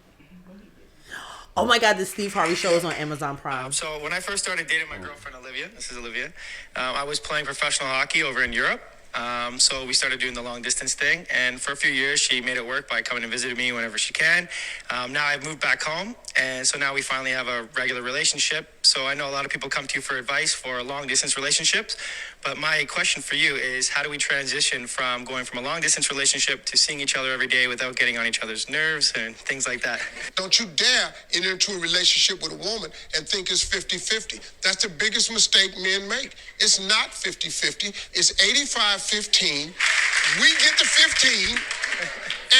Oh my God, the Steve Harvey show is on Amazon Prime. So when I first started dating my girlfriend Olivia, this is Olivia, I was playing professional hockey over in Europe. So we started doing the long distance thing, and for a few years she made it work by coming and visiting me whenever she can. Now I've moved back home, and so now we finally have a regular relationship. So I know a lot of people come to you for advice for long distance relationships, but my question for you is, how do we transition from going from a long distance relationship to seeing each other every day without getting on each other's nerves and things like that? Don't you dare enter into a relationship with a woman and think it's 50-50. That's the biggest mistake men make. It's not 50-50. It's 85-15. We get the 15,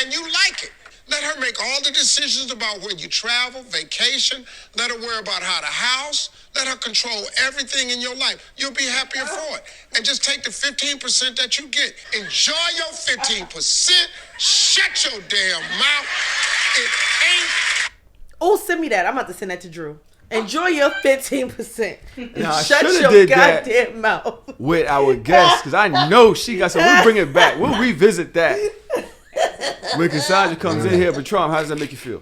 and you like it. Let her make all the decisions about where you travel, vacation. Let her worry about how the house. Let her control everything in your life. You'll be happier for it. And just take the 15% that you get. Enjoy your 15%. Shut your damn mouth. It ain't. Oh, send me that. I'm about to send that to Drew. Enjoy your 15%. Now, Shut your goddamn mouth. With our guest, because I know she got some. We'll bring it back. We'll revisit that. When Cassandra comes in here, Patron, how does that make you feel?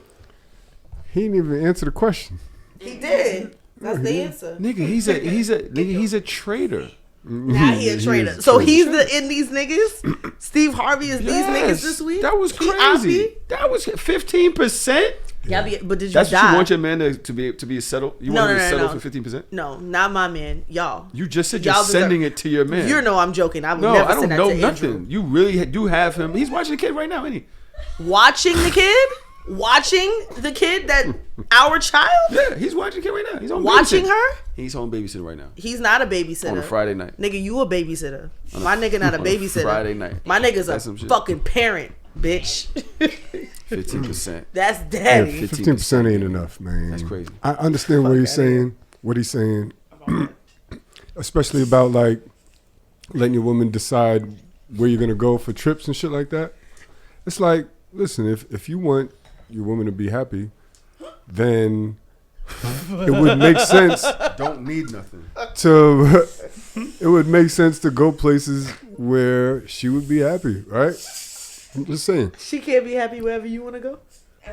He didn't even answer the question. He did. That's the answer. Nigga, he's a traitor. Now he a traitor. So he's in these niggas? Steve Harvey is these niggas this week? That was crazy. That was 15%. Yeah, but did you That's die? what you want your man to be settled? You want him to settle for 15%? No, not my man. Y'all. You just said you're sending it to your man. You know I'm joking. I would never send that to Andrew. Nothing. You really do have him. He's watching the kid right now, ain't he? Watching the kid? Watching the kid that our child? Yeah, he's watching the kid right now. He's home watching babysitting. her? He's home babysitting right now. He's not a babysitter. On a Friday night. Nigga, you a babysitter. My nigga not a babysitter. Friday night. My nigga's a fucking parent, bitch. 15%. That's daddy. Yeah, 15% ain't enough, man. That's crazy. I understand what he's saying. What he's saying, especially about like letting your woman decide where you're gonna go for trips and shit like that. It's like, listen, if you want your woman to be happy, then it would make sense. Don't need nothing. It would make sense to go places where she would be happy, right? I'm just saying. She can't be happy wherever you want to go?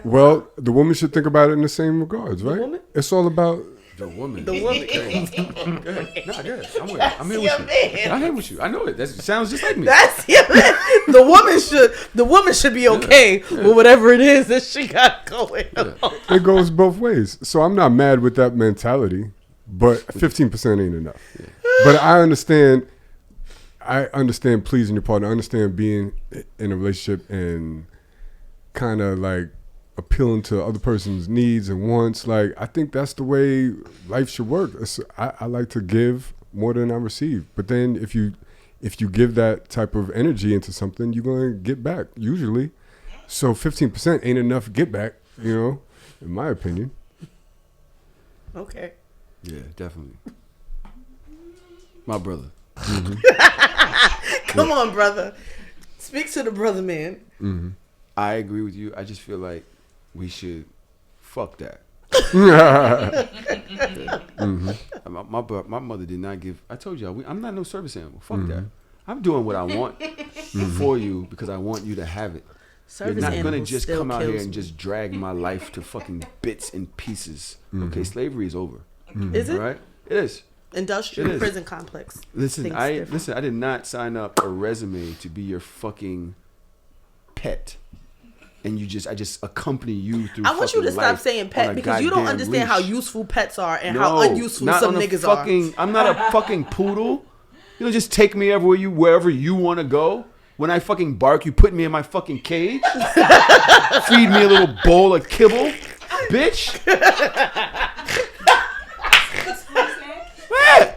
Well, the woman should think about it in the same regards, right? The woman? It's all about the woman. The woman. Go ahead. No, go ahead. I'm here with you. I'm here with you. I know it. That sounds just like me. That's your man. The woman should be okay with whatever it is that she got going on. It goes both ways. So I'm not mad with that mentality, but 15% ain't enough. Yeah. But I understand pleasing your partner. I understand being in a relationship and kind of like appealing to other person's needs and wants. Like, I think that's the way life should work. I like to give more than I receive. But then if you give that type of energy into something, you're going to get back, usually. So 15% ain't enough get back, in my opinion. Okay. Yeah, definitely. My brother. Mm-hmm. Come on, brother. Speak to the brother, man. Mm-hmm. I agree with you. I just feel like we should fuck that. Mm-hmm. My mother did not give. I told y'all, I'm not no service animal. Fuck that. I'm doing what I want for you because I want you to have it. Service You're not gonna animal just still come out here kills and me. just drag my life to fucking bits and pieces. Mm-hmm. Okay, slavery is over. Is it? All right, it is. Industrial It is. prison complex. Listen, I did not sign up a resume to be your fucking pet. And I just accompany you through. I want you to stop saying pet because you don't understand how useful pets are and how unuseful some niggas are. I'm not a fucking poodle. You don't just take me wherever you want to go. When I fucking bark, you put me in my fucking cage. Feed me a little bowl of kibble, bitch. What?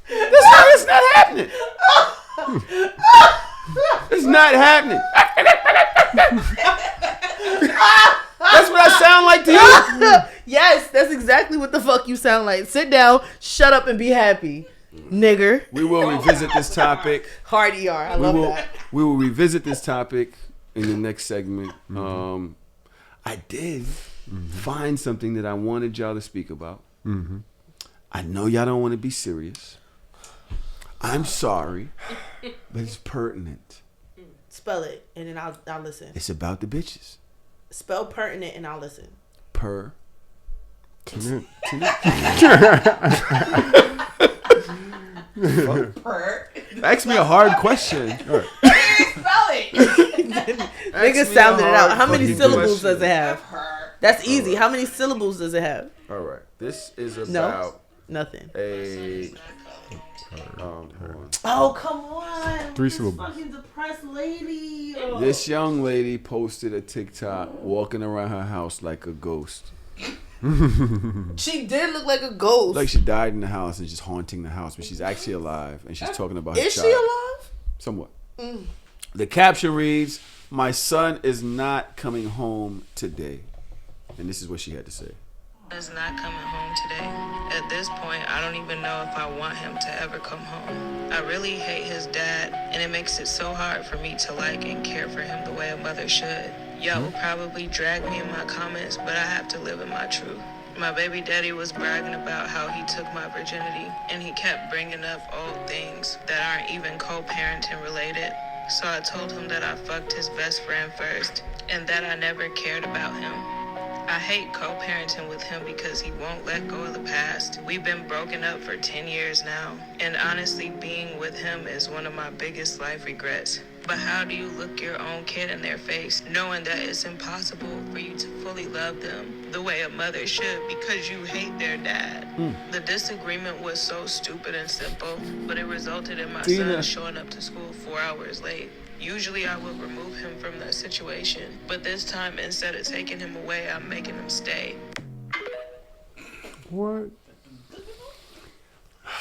It's not happening. It's not happening. That's what I sound like to you? Yes, that's exactly what the fuck you sound like. Sit down, shut up, and be happy, nigger. We will revisit this topic. Hard ER. I love that. We will revisit this topic in the next segment. I did find something that I wanted y'all to speak about. I know y'all don't want to be serious. I'm sorry, but it's pertinent. Spell it, and then I'll listen. It's about the bitches. Spell pertinent, and I'll listen. Per. Ask me a hard question. Spell it. Nigga sounded it out. How many syllables does it have? That's easy. How many syllables does it have? All right. This is about nothing. Oh, come on. 3 syllables. Fucking depressed lady. This young lady posted a TikTok walking around her house like a ghost. She did look like a ghost. Like she died in the house and just haunting the house, but she's actually alive and she's talking about her child. Is she alive? Somewhat. The caption reads, "My son is not coming home today." And this is what she had to say. Is not coming home today. At this point, I don't even know if I want him to ever come home. I really hate his dad, and it makes it so hard for me to like and care for him the way a mother should. Y'all will probably drag me in my comments, but I have to live in my truth. My baby daddy was bragging about how he took my virginity, and he kept bringing up old things that aren't even co-parenting related. So I told him that I fucked his best friend first, and that I never cared about him. I hate co-parenting with him because he won't let go of the past. We've been broken up for 10 years now, and honestly, being with him is one of my biggest life regrets. But how do you look your own kid in their face, knowing that it's impossible for you to fully love them the way a mother should because you hate their dad? The disagreement was so stupid and simple, but it resulted in my son showing up to school 4 hours late. Usually I would remove him from that situation, but this time, instead of taking him away, I'm making him stay. What?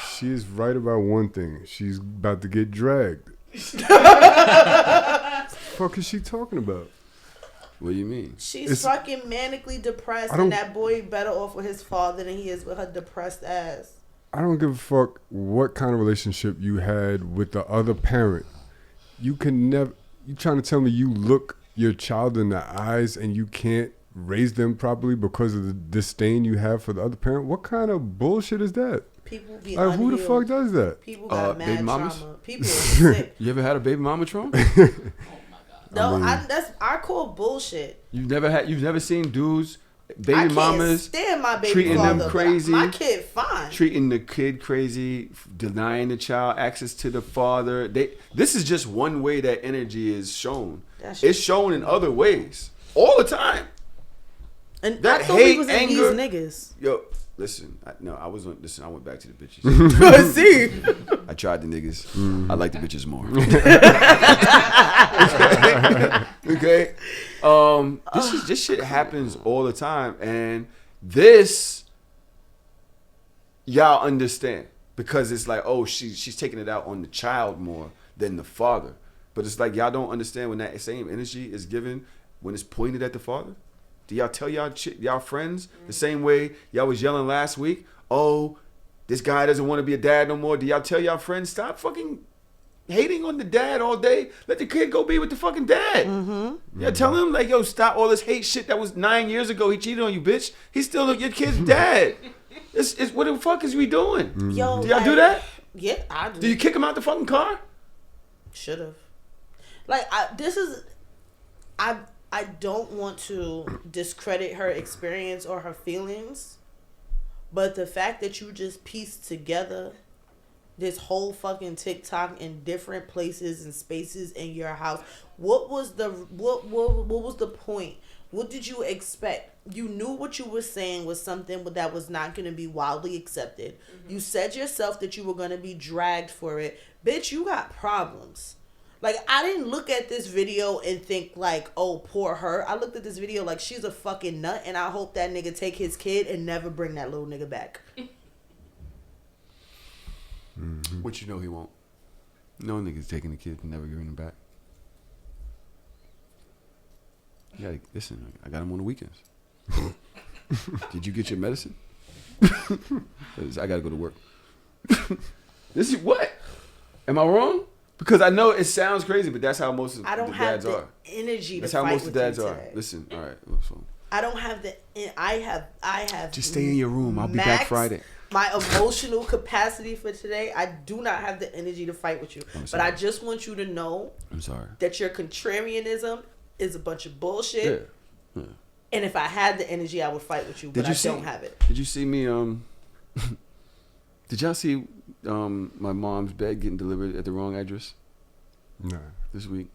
She is right about one thing. She's about to get dragged. What the fuck is she talking about? What do you mean? She's fucking manically depressed, and that boy better off with his father than he is with her depressed ass. I don't give a fuck what kind of relationship you had with the other parent. You can never. You trying to tell me you look your child in the eyes and you can't raise them properly because of the disdain you have for the other parent? What kind of bullshit is that? People be like, who the fuck does that? People got mad baby mamas? trauma. People are sick. You ever had a baby mama trauma? No, I call bullshit. You've never seen dudes, baby I can't mamas stand my baby treating father, them crazy. My kid fine. Treating the kid crazy, denying the child access to the father. This is just one way that energy is shown. It's shown in other ways all the time. And that I thought hate, we was in anger, these niggas. Yo, listen. I went back to the bitches. See, I tried the niggas. I like the bitches more. Okay. This shit happens all the time, and this y'all understand because it's like, oh, she's taking it out on the child more than the father. But it's like y'all don't understand when that same energy is given when it's pointed at the father. Do y'all tell y'all friends the same way y'all was yelling last week? Oh, this guy doesn't want to be a dad no more. Do y'all tell y'all friends stop fucking hating on the dad all day? Let the kid go be with the fucking dad. Yeah, tell him like, yo, stop all this hate shit that was 9 years ago. He cheated on you, bitch. He's still your kid's dad. It's what the fuck is we doing? Yo, do y'all do that? Yeah, I do. Do you kick him out the fucking car? Should have. Like I don't want to discredit her experience or her feelings, but the fact that you just pieced together this whole fucking TikTok in different places and spaces in your house, what was the point What did you expect? You knew what you were saying was something that was not going to be wildly accepted. Mm-hmm. You said yourself that you were going to be dragged for it. Bitch, you got problems. Like, I didn't look at this video and think like, oh, poor her. I looked at this video like she's a fucking nut, and I hope that nigga take his kid and never bring that little nigga back. Mm-hmm. Which you know he won't. No nigga's taking the kid and never giving him back. Yeah, listen, I got him on the weekends. Did you get your medicine? I gotta go to work. This is what? Am I wrong? Because I know it sounds crazy, but that's how most of the dads are. I don't have the energy to That's fight how most with of the dads you are. today. Listen, all right. So. I don't have the. I have. Just stay in your room. I'll be back Friday. My emotional capacity for today, I do not have the energy to fight with you. But I just want you to know. I'm sorry. That your contrarianism is a bunch of bullshit. Yeah. And if I had the energy, I would fight with you. But I don't have it. Did you see me? Did y'all see my mom's bed getting delivered at the wrong address? No. This week.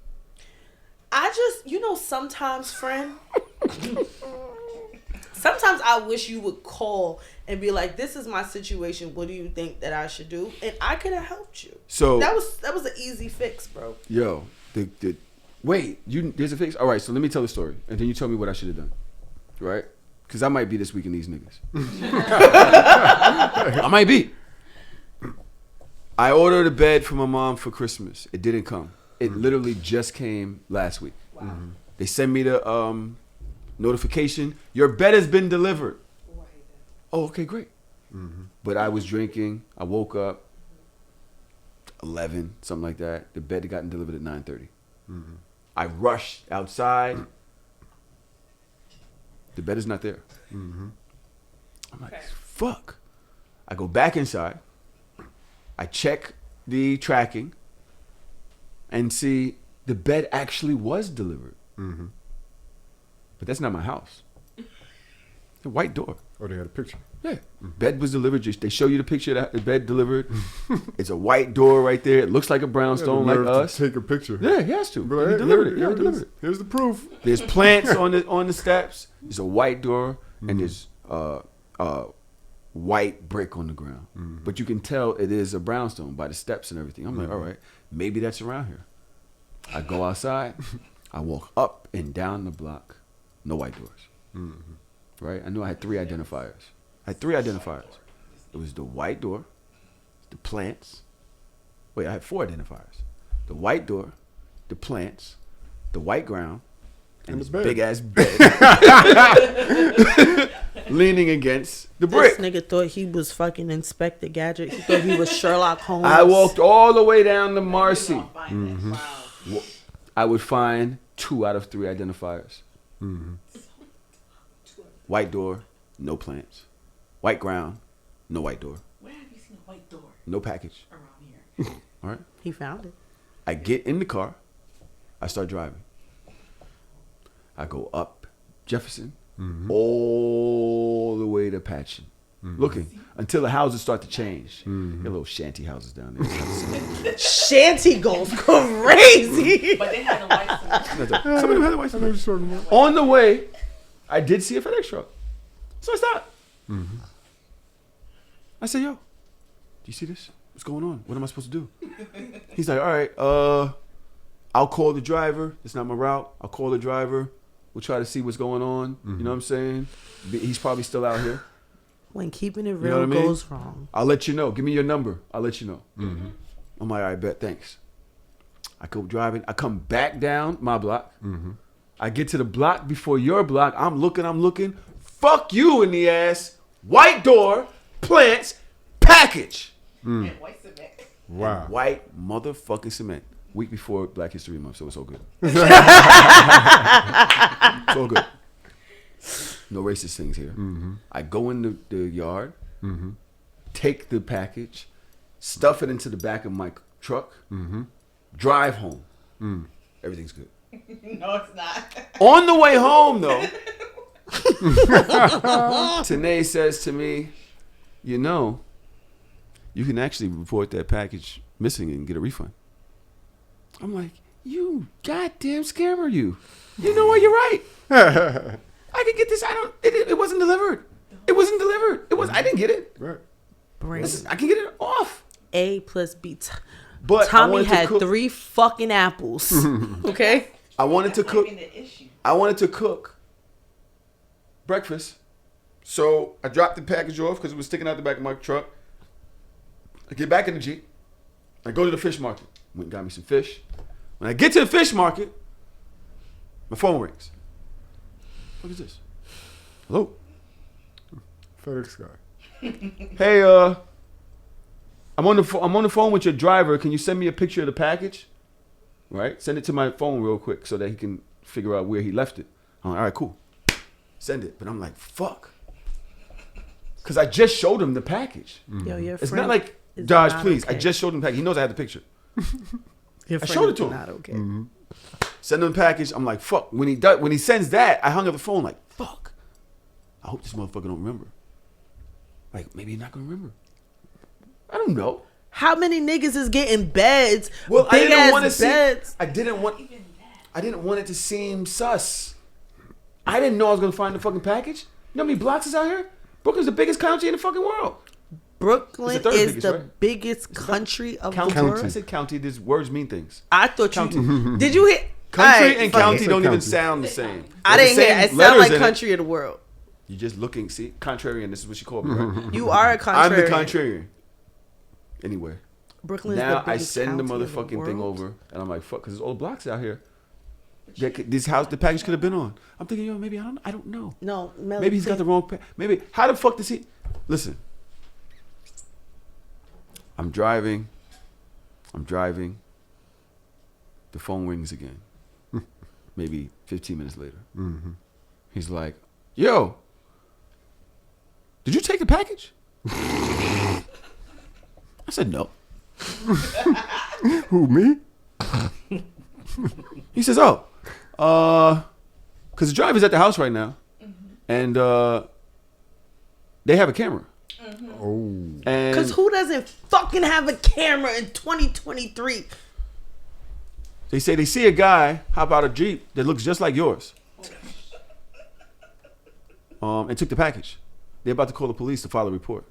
I just, sometimes, friend. Sometimes I wish you would call and be like, "This is my situation. What do you think that I should do?" And I could have helped you. So that was an easy fix, bro. Yo, wait, there's a fix. All right, so let me tell the story, and then you tell me what I should have done, right? Because I might be this week in these niggas. I might be. I ordered a bed for my mom for Christmas. It didn't come. It literally just came last week. Wow. Mm-hmm. They sent me the notification. Your bed has been delivered. Oh, okay, great. Mm-hmm. But I was drinking. I woke up 11, something like that. The bed had gotten delivered at 9:30. Mm-hmm. I rushed outside. The bed is not there. Mm-hmm. I'm like, fuck. I go back inside. I check the tracking and see the bed actually was delivered. Mm-hmm. But that's not my house. The white door. Oh, they had a picture. Yeah. Mm-hmm. Bed was delivered. They show you the picture of the bed delivered. It's a white door right there. It looks like a brownstone like us. Take a picture. Yeah, he has to. Like, he delivered it. Yeah, delivered it. Here's the proof. There's plants on the steps. There's a white door, and there's white brick on the ground. Mm-hmm. But you can tell it is a brownstone by the steps and everything. I'm like, all right, maybe that's around here. I go outside. I walk up and down the block. No white doors. Mm-hmm. Right? I knew I had 3 identifiers. It was the white door, the plants. Wait, I had 4 identifiers. The white door, the plants, the white ground, and this big ass bed leaning against the brick. This nigga thought he was fucking Inspector Gadget. He thought he was Sherlock Holmes. I walked all the way down to Marcy. Mm-hmm. Wow. I would find 2 out of 3 identifiers. Mm-hmm. White door, no plants. White ground, no white door. Where have you seen a white door? No package. Around here. All right. He found it. I get in the car. I start driving. I go up Jefferson, all the way to Patchen. Looking until the houses start to change. There are little shanty houses down there. Shanty goes crazy. But they had the white stuff. Some of them had the white stuff. On the way, I did see a FedEx truck. So I stopped. Mm-hmm. I said, yo, do you see this? What's going on? What am I supposed to do? He's like, all right, I'll call the driver. It's not my route. I'll call the driver. We'll try to see what's going on. Mm-hmm. You know what I'm saying? He's probably still out here. When keeping it real goes wrong. I'll let you know. Give me your number. I'll let you know. Mm-hmm. I'm like, all right, bet, thanks. I go driving. I come back down my block. Mm-hmm. I get to the block before your block. I'm looking. Fuck you in the ass. White door, plants, package. And white cement. Wow. And white motherfucking cement. Week before Black History Month, so it's all good. It's all good. No racist things here. Mm-hmm. I go in the yard, take the package, stuff it into the back of my truck, drive home. Everything's good. No, it's not. On the way home, though, Tanae says to me, you know, you can actually report that package missing and get a refund. I'm like, You goddamn scammer, you. You know what? You're right. I could get this. It wasn't delivered. It wasn't delivered. I didn't get it. Right. Listen, I can get it off. A plus B. But Tommy had 3 fucking apples. Okay. I wanted to cook breakfast. So I dropped the package off because it was sticking out the back of my truck. I get back in the Jeep. I go to the fish market. Went and got me some fish. When I get to the fish market, my phone rings. What is this? Hello? FedEx guy. Hey, I'm on the phone with your driver. Can you send me a picture of the package? Right? Send it to my phone real quick so that he can figure out where he left it. I'm like, all right, cool. Send it. But I'm like, fuck. Because I just showed him the package. Yo, your it's friend not like, Josh, not please. okay. I just showed him the package. He knows I had the picture. I showed it to him. Not okay. Mm-hmm. Send him the package. I'm like, fuck. When he sends that, I hung up the phone like, fuck. I hope this motherfucker don't remember. Like, maybe he's not going to remember. I don't know. How many niggas is getting beds? Well, big ass beds. I didn't want it to seem sus. I didn't know I was gonna find the fucking package. You know how many blocks is out here? Brooklyn's the biggest county in the fucking world. Brooklyn is biggest, the right? biggest country of County. the world. I said county. These words mean things. I thought County. you did. You hear Country right, and fuck county it. don't even County. sound the same. I They're didn't the hear. same It sound letters like in country of the world. You're just looking. See, contrarian. This is what she called me. Right? You are a contrarian. I'm the contrarian. Anyway, Brooklyn's now the I biggest send the county of motherfucking thing world. over, and I'm like, fuck, because there's all the blocks out here. This house, the package could have been on. I'm thinking, yo, maybe I don't know. No, Melly, Maybe he's got the wrong. Maybe how the fuck does he? Listen, I'm driving. The phone rings again. Maybe 15 minutes later. Mm-hmm. He's like, yo, did you take the package? I said no. Who, me? He says, oh, because the driver's at the house right now, and they have a camera. Oh. Because who doesn't fucking have a camera in 2023? They say they see a guy hop out of a Jeep that looks just like yours. And took the package. They're about to call the police to file a report.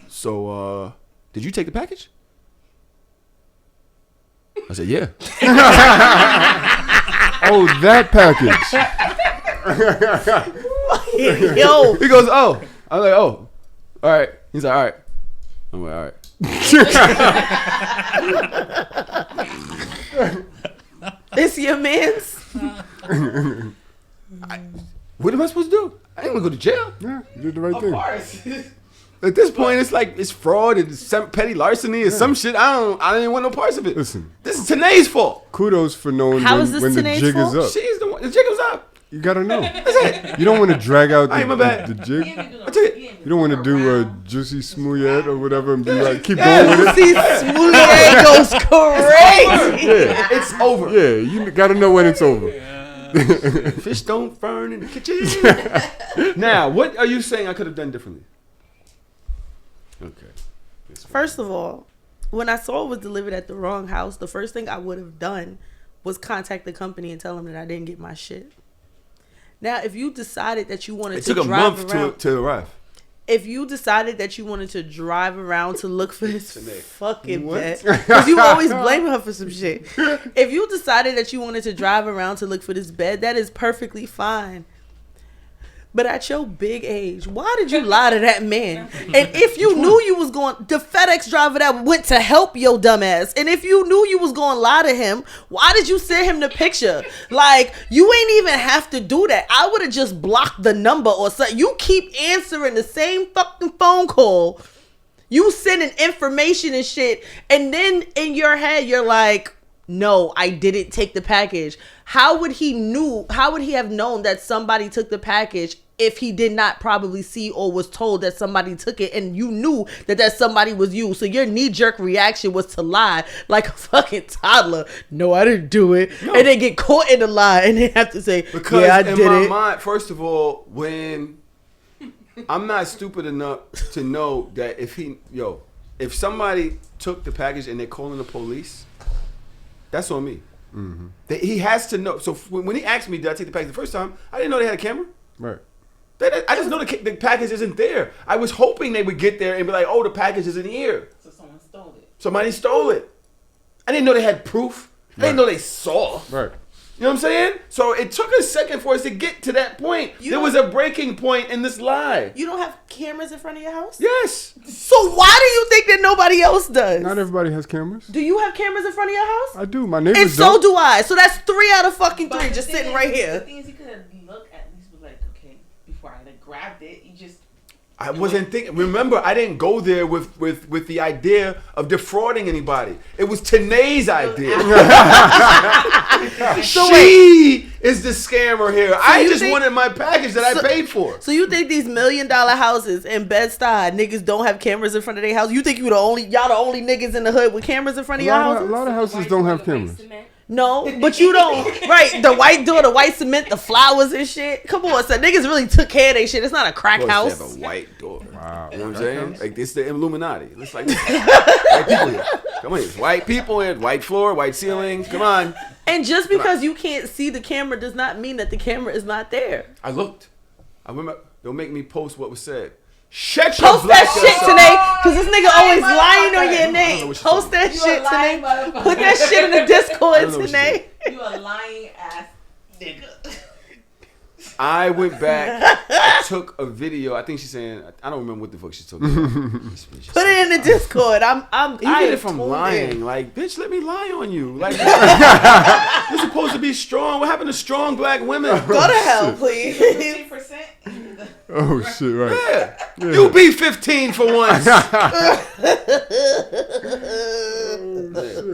So, did you take the package? I said, yeah. Oh, that package. Yo. He goes, oh. I'm like, oh. All right. He's like, all right. I'm like, all right. It's your man's. What am I supposed to do? I ain't gonna go to jail. Yeah, you did the right thing. At this point, it's like it's fraud and some petty larceny or some shit. I didn't want no parts of it. Listen, this is Tanae's fault. Kudos for knowing How when, is this when the Tanae's jig fault? is up. She's the one. The jig was up. You gotta know. That's it. You don't want to drag out Ay, my bad. the jig. I took it. You don't want to do a juicy smoothie or whatever and be like, keep going with it. See, Smoothie goes crazy. Yeah, it's over. Yeah, you gotta know when it's over. Fish don't burn in the kitchen. Now, what are you saying I could have done differently? Okay. First of all, when I saw it was delivered at the wrong house, the first thing I would have done was contact the company and tell them that I didn't get my shit. Now, if you decided that you wanted to drive around... It took a month to arrive. If you decided that you wanted to drive around to look for this fucking What? bed, because you always blame her for some shit. If you decided that you wanted to drive around to look for this bed, that is perfectly fine. But at your big age, why did you lie to that man? And if you knew you was going, the FedEx driver that went to help your dumb ass, and if you knew you was going to lie to him, why did you send him the picture? Like, you ain't even have to do that. I would have just blocked the number or something. You keep answering the same fucking phone call. You sending information and shit, and then in your head, you're like, no, I didn't take the package. How would he have known that somebody took the package if he did not probably see or was told that somebody took it and you knew that somebody was you? So your knee-jerk reaction was to lie like a fucking toddler. No, I didn't do it. No. And then get caught in the lie and then have to say, because yeah, I did it. in my mind, first of all, when I'm not stupid enough to know that if somebody took the package and they're calling the police, that's on me. He has to know. So when he asked me, did I take the package the first time, I didn't know they had a camera. Right. I just know the package isn't there. I was hoping they would get there and be like, oh, the package isn't here. So someone stole it. Somebody stole it. I didn't know they had proof. I didn't know they saw. Right. You know what I'm saying? So it took a second for us to get to that point. There was a breaking point in this lie. You don't have cameras in front of your house? Yes. So why do you think that nobody else does? Not everybody has cameras. Do you have cameras in front of your house? I do. My neighbors And so do I. So that's 3 out of fucking 3 just sitting right here. The thing is, you could have looked at least was like, okay, before I grabbed it, you just. I wasn't thinking. Remember, I didn't go there with the idea of defrauding anybody. It was Tanae's idea. She is the scammer here. I just wanted my package that I paid for. So you think these $1 million houses in Bed-Stuy niggas don't have cameras in front of their house? You think y'all the only niggas in the hood with cameras in front of your houses? A lot of houses don't have cameras. No, but you don't. Right, the white door, the white cement, the flowers and shit. Come on, so niggas really took care of their shit. It's not a crack house. They have a white door. Wow. You know what I'm saying? Like, it's the Illuminati. It's like white people here. Come on, it's white people here, white floor, white ceiling. Come on. And just because you can't see the camera does not mean that the camera is not there. I looked. I remember. Don't make me post what was said. Shut Post that shit today, cause this nigga always lying on your name. Post that shit today. Put that shit in the Discord today. You a lying ass nigga. I went back. I took a video. I think she's saying. I don't remember what the fuck she's talking about. Put it in the Discord. Even if I'm lying, like, bitch, let me lie on you. Like, you're supposed to be strong. What happened to strong black women? Go to hell, please. 15%. Oh shit! Right. Yeah. You be 15 for once.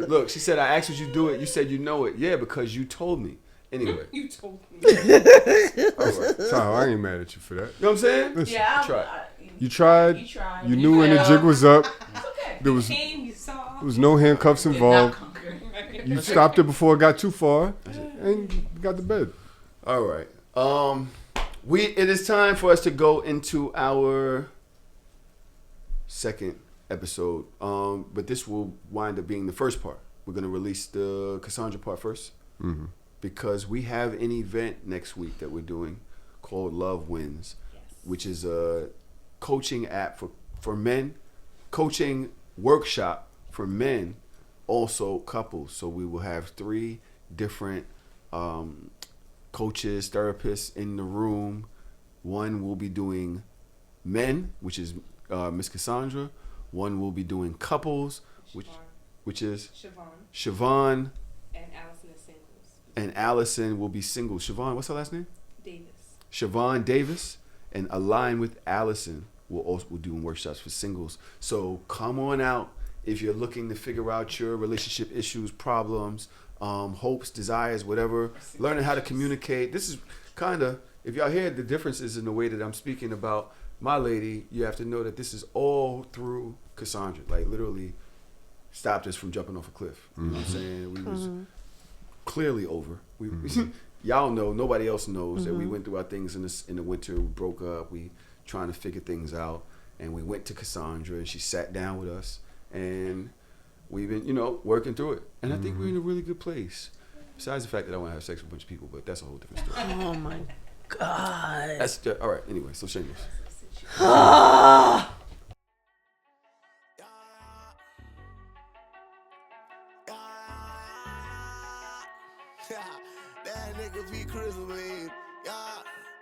Look, she said, I asked you to do it. You said you know it. Yeah, because you told me. Anyway. You told me. Right. Tahoe, I ain't mad at you for that. You know what I'm saying? Listen, Yeah, you tried. You knew when the jig was up. There was no handcuffs involved. You stopped it before it got too far, and you got to bed. All right. It is time for us to go into our second episode. But this will wind up being the first part. We're gonna release the Cassandra part first. Mm-hmm. Because we have an event next week that we're doing called Love Wins, which is a coaching app for men, coaching workshop for men, also couples. So we will have 3 different coaches, therapists in the room. One will be doing men, which is Miss Cassandra. One will be doing couples, which is Siobhan. And Allison will be single. Siobhan, what's her last name? Davis. Siobhan Davis, and Align with Allison will also be doing workshops for singles. So come on out if you're looking to figure out your relationship issues, problems, hopes, desires, whatever. Learning how to communicate. This is kind of, if y'all hear the differences in the way that I'm speaking about my lady, you have to know that this is all through Cassandra. Like, literally stopped us from jumping off a cliff. You know what I'm saying? We was clearly over. Y'all know, nobody else knows that we went through our things in the winter. We broke up. We trying to figure things out, and we went to Cassandra, and she sat down with us, and we've been, working through it. And I think we're in a really good place. Besides the fact that I want to have sex with a bunch of people, but that's a whole different story. Oh my God. That's all right. Anyway, so Shameless. That nigga be crippling. Yeah,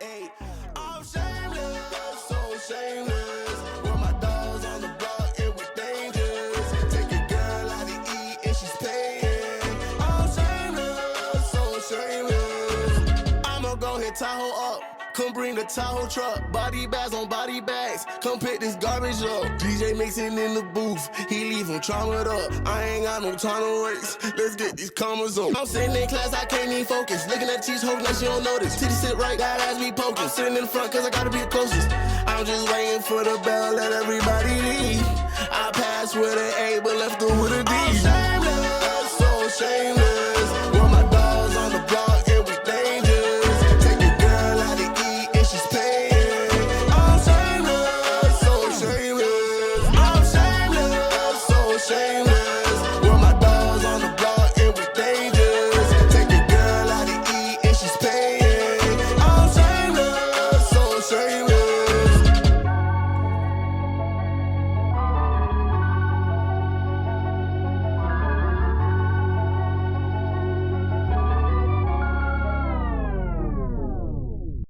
hey, I'm shameless, so shameless. With my dogs on the block, it was dangerous. Take a girl out to eat and she's paying. I'm shameless, so shameless. I'ma go hit Tahoe up. Come bring the Tahoe truck, body bags on body bags. Come pick this garbage up. DJ mixing in the booth, he leave him traumatized up. I ain't got no time to waste. Let's get these commas up. I'm sitting in class, I can't even focus. Looking at these hoes like she don't notice. Titty sit right, got ass be poking. Sitting in front cause I gotta be the closest. I'm just waiting for the bell, let everybody leave. I passed with an A, but left her with a D. I'm shameless, so shameless.